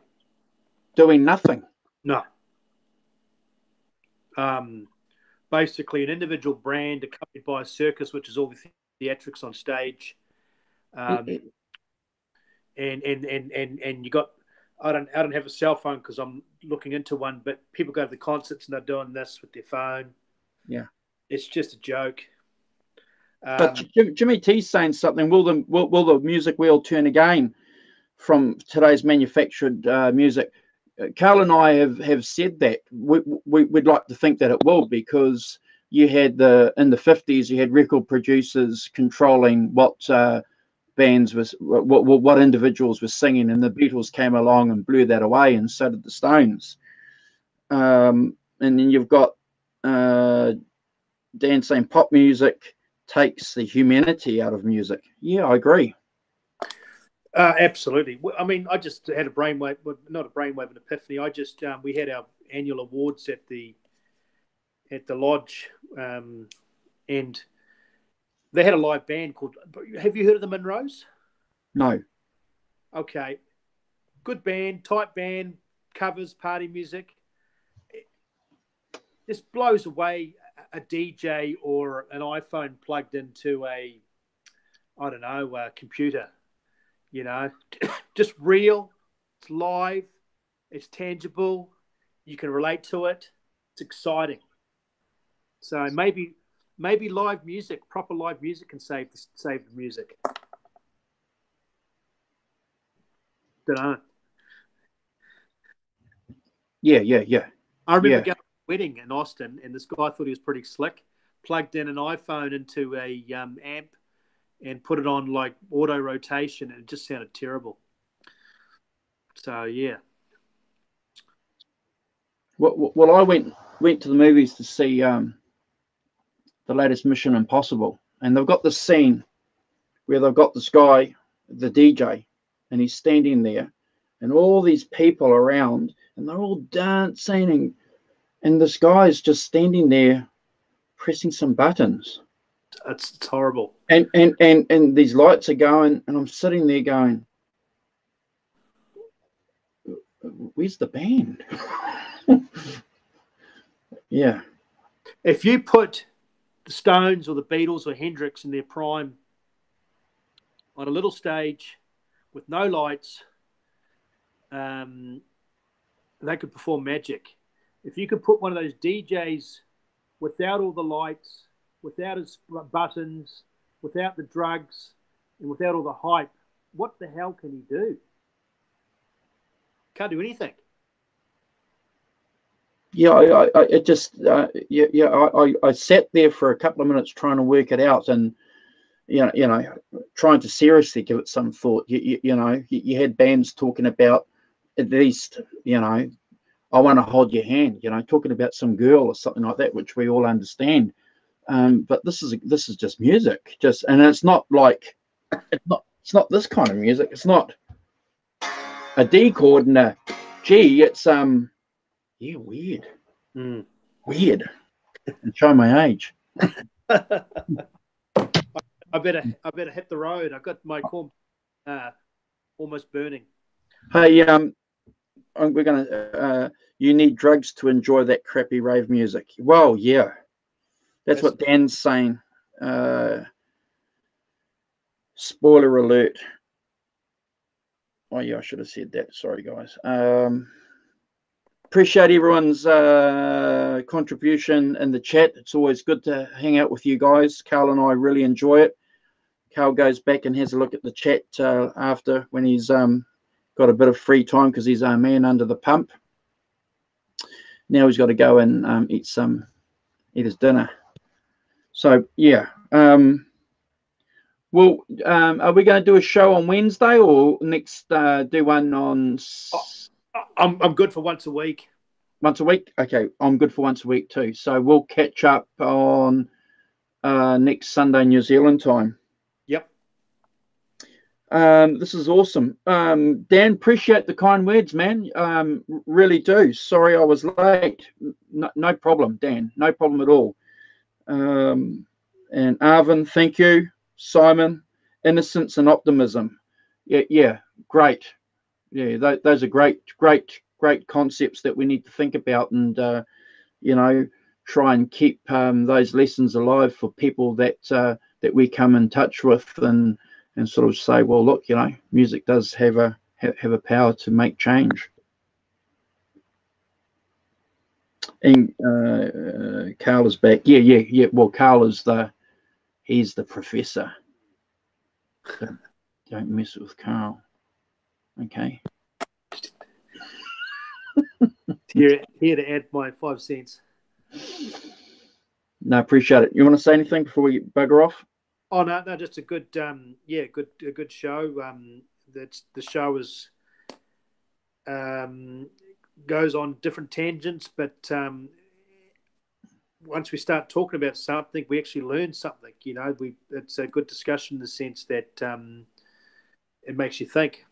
Doing nothing. No. Basically an individual brand accompanied by a circus, which is all the theatrics on stage. And you got, I don't have a cell phone because I'm looking into one, but people go to the concerts and they're doing this with their phone. Yeah. It's just a joke. But Jimmy T's saying something. Will the music wheel turn again from today's manufactured music? Carl and I have said that we'd like to think that it will, because you had in the 50s, you had record producers controlling what bands was what individuals were singing, and the Beatles came along and blew that away, and so did the Stones. And then you've got Dan saying pop music takes the humanity out of music. Yeah, I agree. Absolutely. I mean, I just had a brainwave, not a brainwave, an epiphany. I just we had our annual awards at the lodge, and they had a live band called. Have you heard of the Monroes? No. Okay, good band, tight band, covers, party music. It just blows away a DJ or an iPhone plugged into a, I don't know, a computer. You know, just real. It's live. It's tangible. You can relate to it. It's exciting. So maybe live music, proper live music, can save the music. Don't know. Yeah. I remember going to a wedding in Austin, and this guy thought he was pretty slick. Plugged in an iPhone into a amp and put it on like auto rotation, and it just sounded terrible. So yeah. Well, I went to the movies to see the latest Mission Impossible, and they've got this scene where they've got this guy, the DJ, and he's standing there, and all these people around, and they're all dancing, and this guy is just standing there pressing some buttons. It's horrible. And these lights are going, and I'm sitting there going, where's the band? Yeah. If you put the Stones or the Beatles or Hendrix in their prime on a little stage with no lights, they could perform magic. If you could put one of those DJs without all the lights, without his buttons, without the drugs, and without all the hype, what the hell can he do? Can't do anything. Yeah, I sat there for a couple of minutes trying to work it out, and trying to seriously give it some thought. You had bands talking about, at least, I want to hold your hand, talking about some girl or something like that, which we all understand. But this is just music, and it's not like it's not this kind of music. It's not a D chord and a G. It's weird. Weird. And show my age. I better hit the road. I've got my corn almost burning. Hey, we're gonna. You need drugs to enjoy that crappy rave music. Well, yeah, that's what Dan's saying. Spoiler alert. Oh yeah, I should have said that. Sorry, guys. Appreciate everyone's contribution in the chat. It's always good to hang out with you guys. Carl and I really enjoy it. Carl goes back and has a look at the chat after, when he's got a bit of free time, because he's a man under the pump. Now he's got to go and eat his dinner. So yeah. Well, are we going to do a show on Wednesday, or next do one on? I'm good for once a week. Once a week? Okay, I'm good for once a week too. So we'll catch up on next Sunday New Zealand time. Yep. This is awesome. Dan, appreciate the kind words, man. Really do. Sorry I was late. No problem, Dan. No problem at all. And Arvin, thank you. Simon, innocence and optimism. Yeah, great. Yeah, those are great concepts that we need to think about, and try and keep those lessons alive for people that we come in touch with, and sort of say, well, look, music does have a power to make change. And Carl is back. Yeah. Well, Carl is he's the professor. Don't mess with Carl. Okay. Here to add my 5 cents. No, appreciate it. You want to say anything before we bugger off? Oh no, just a good, a good show. That's the show is goes on different tangents, but once we start talking about something, we actually learn something. It's a good discussion in the sense that it makes you think.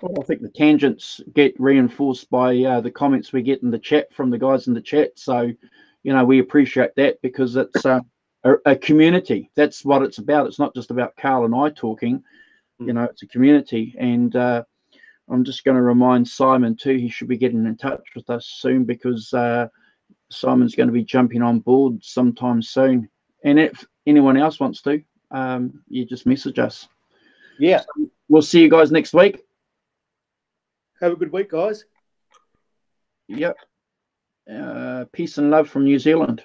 Well, I think the tangents get reinforced by the comments we get in the chat from the guys in the chat. So, we appreciate that because it's a community. That's what it's about. It's not just about Carl and I talking. It's a community. And I'm just going to remind Simon too, he should be getting in touch with us soon because Simon's going to be jumping on board sometime soon. And if anyone else wants to, you just message us. Yeah. So we'll see you guys next week. Have a good week, guys. Yep. Peace and love from New Zealand.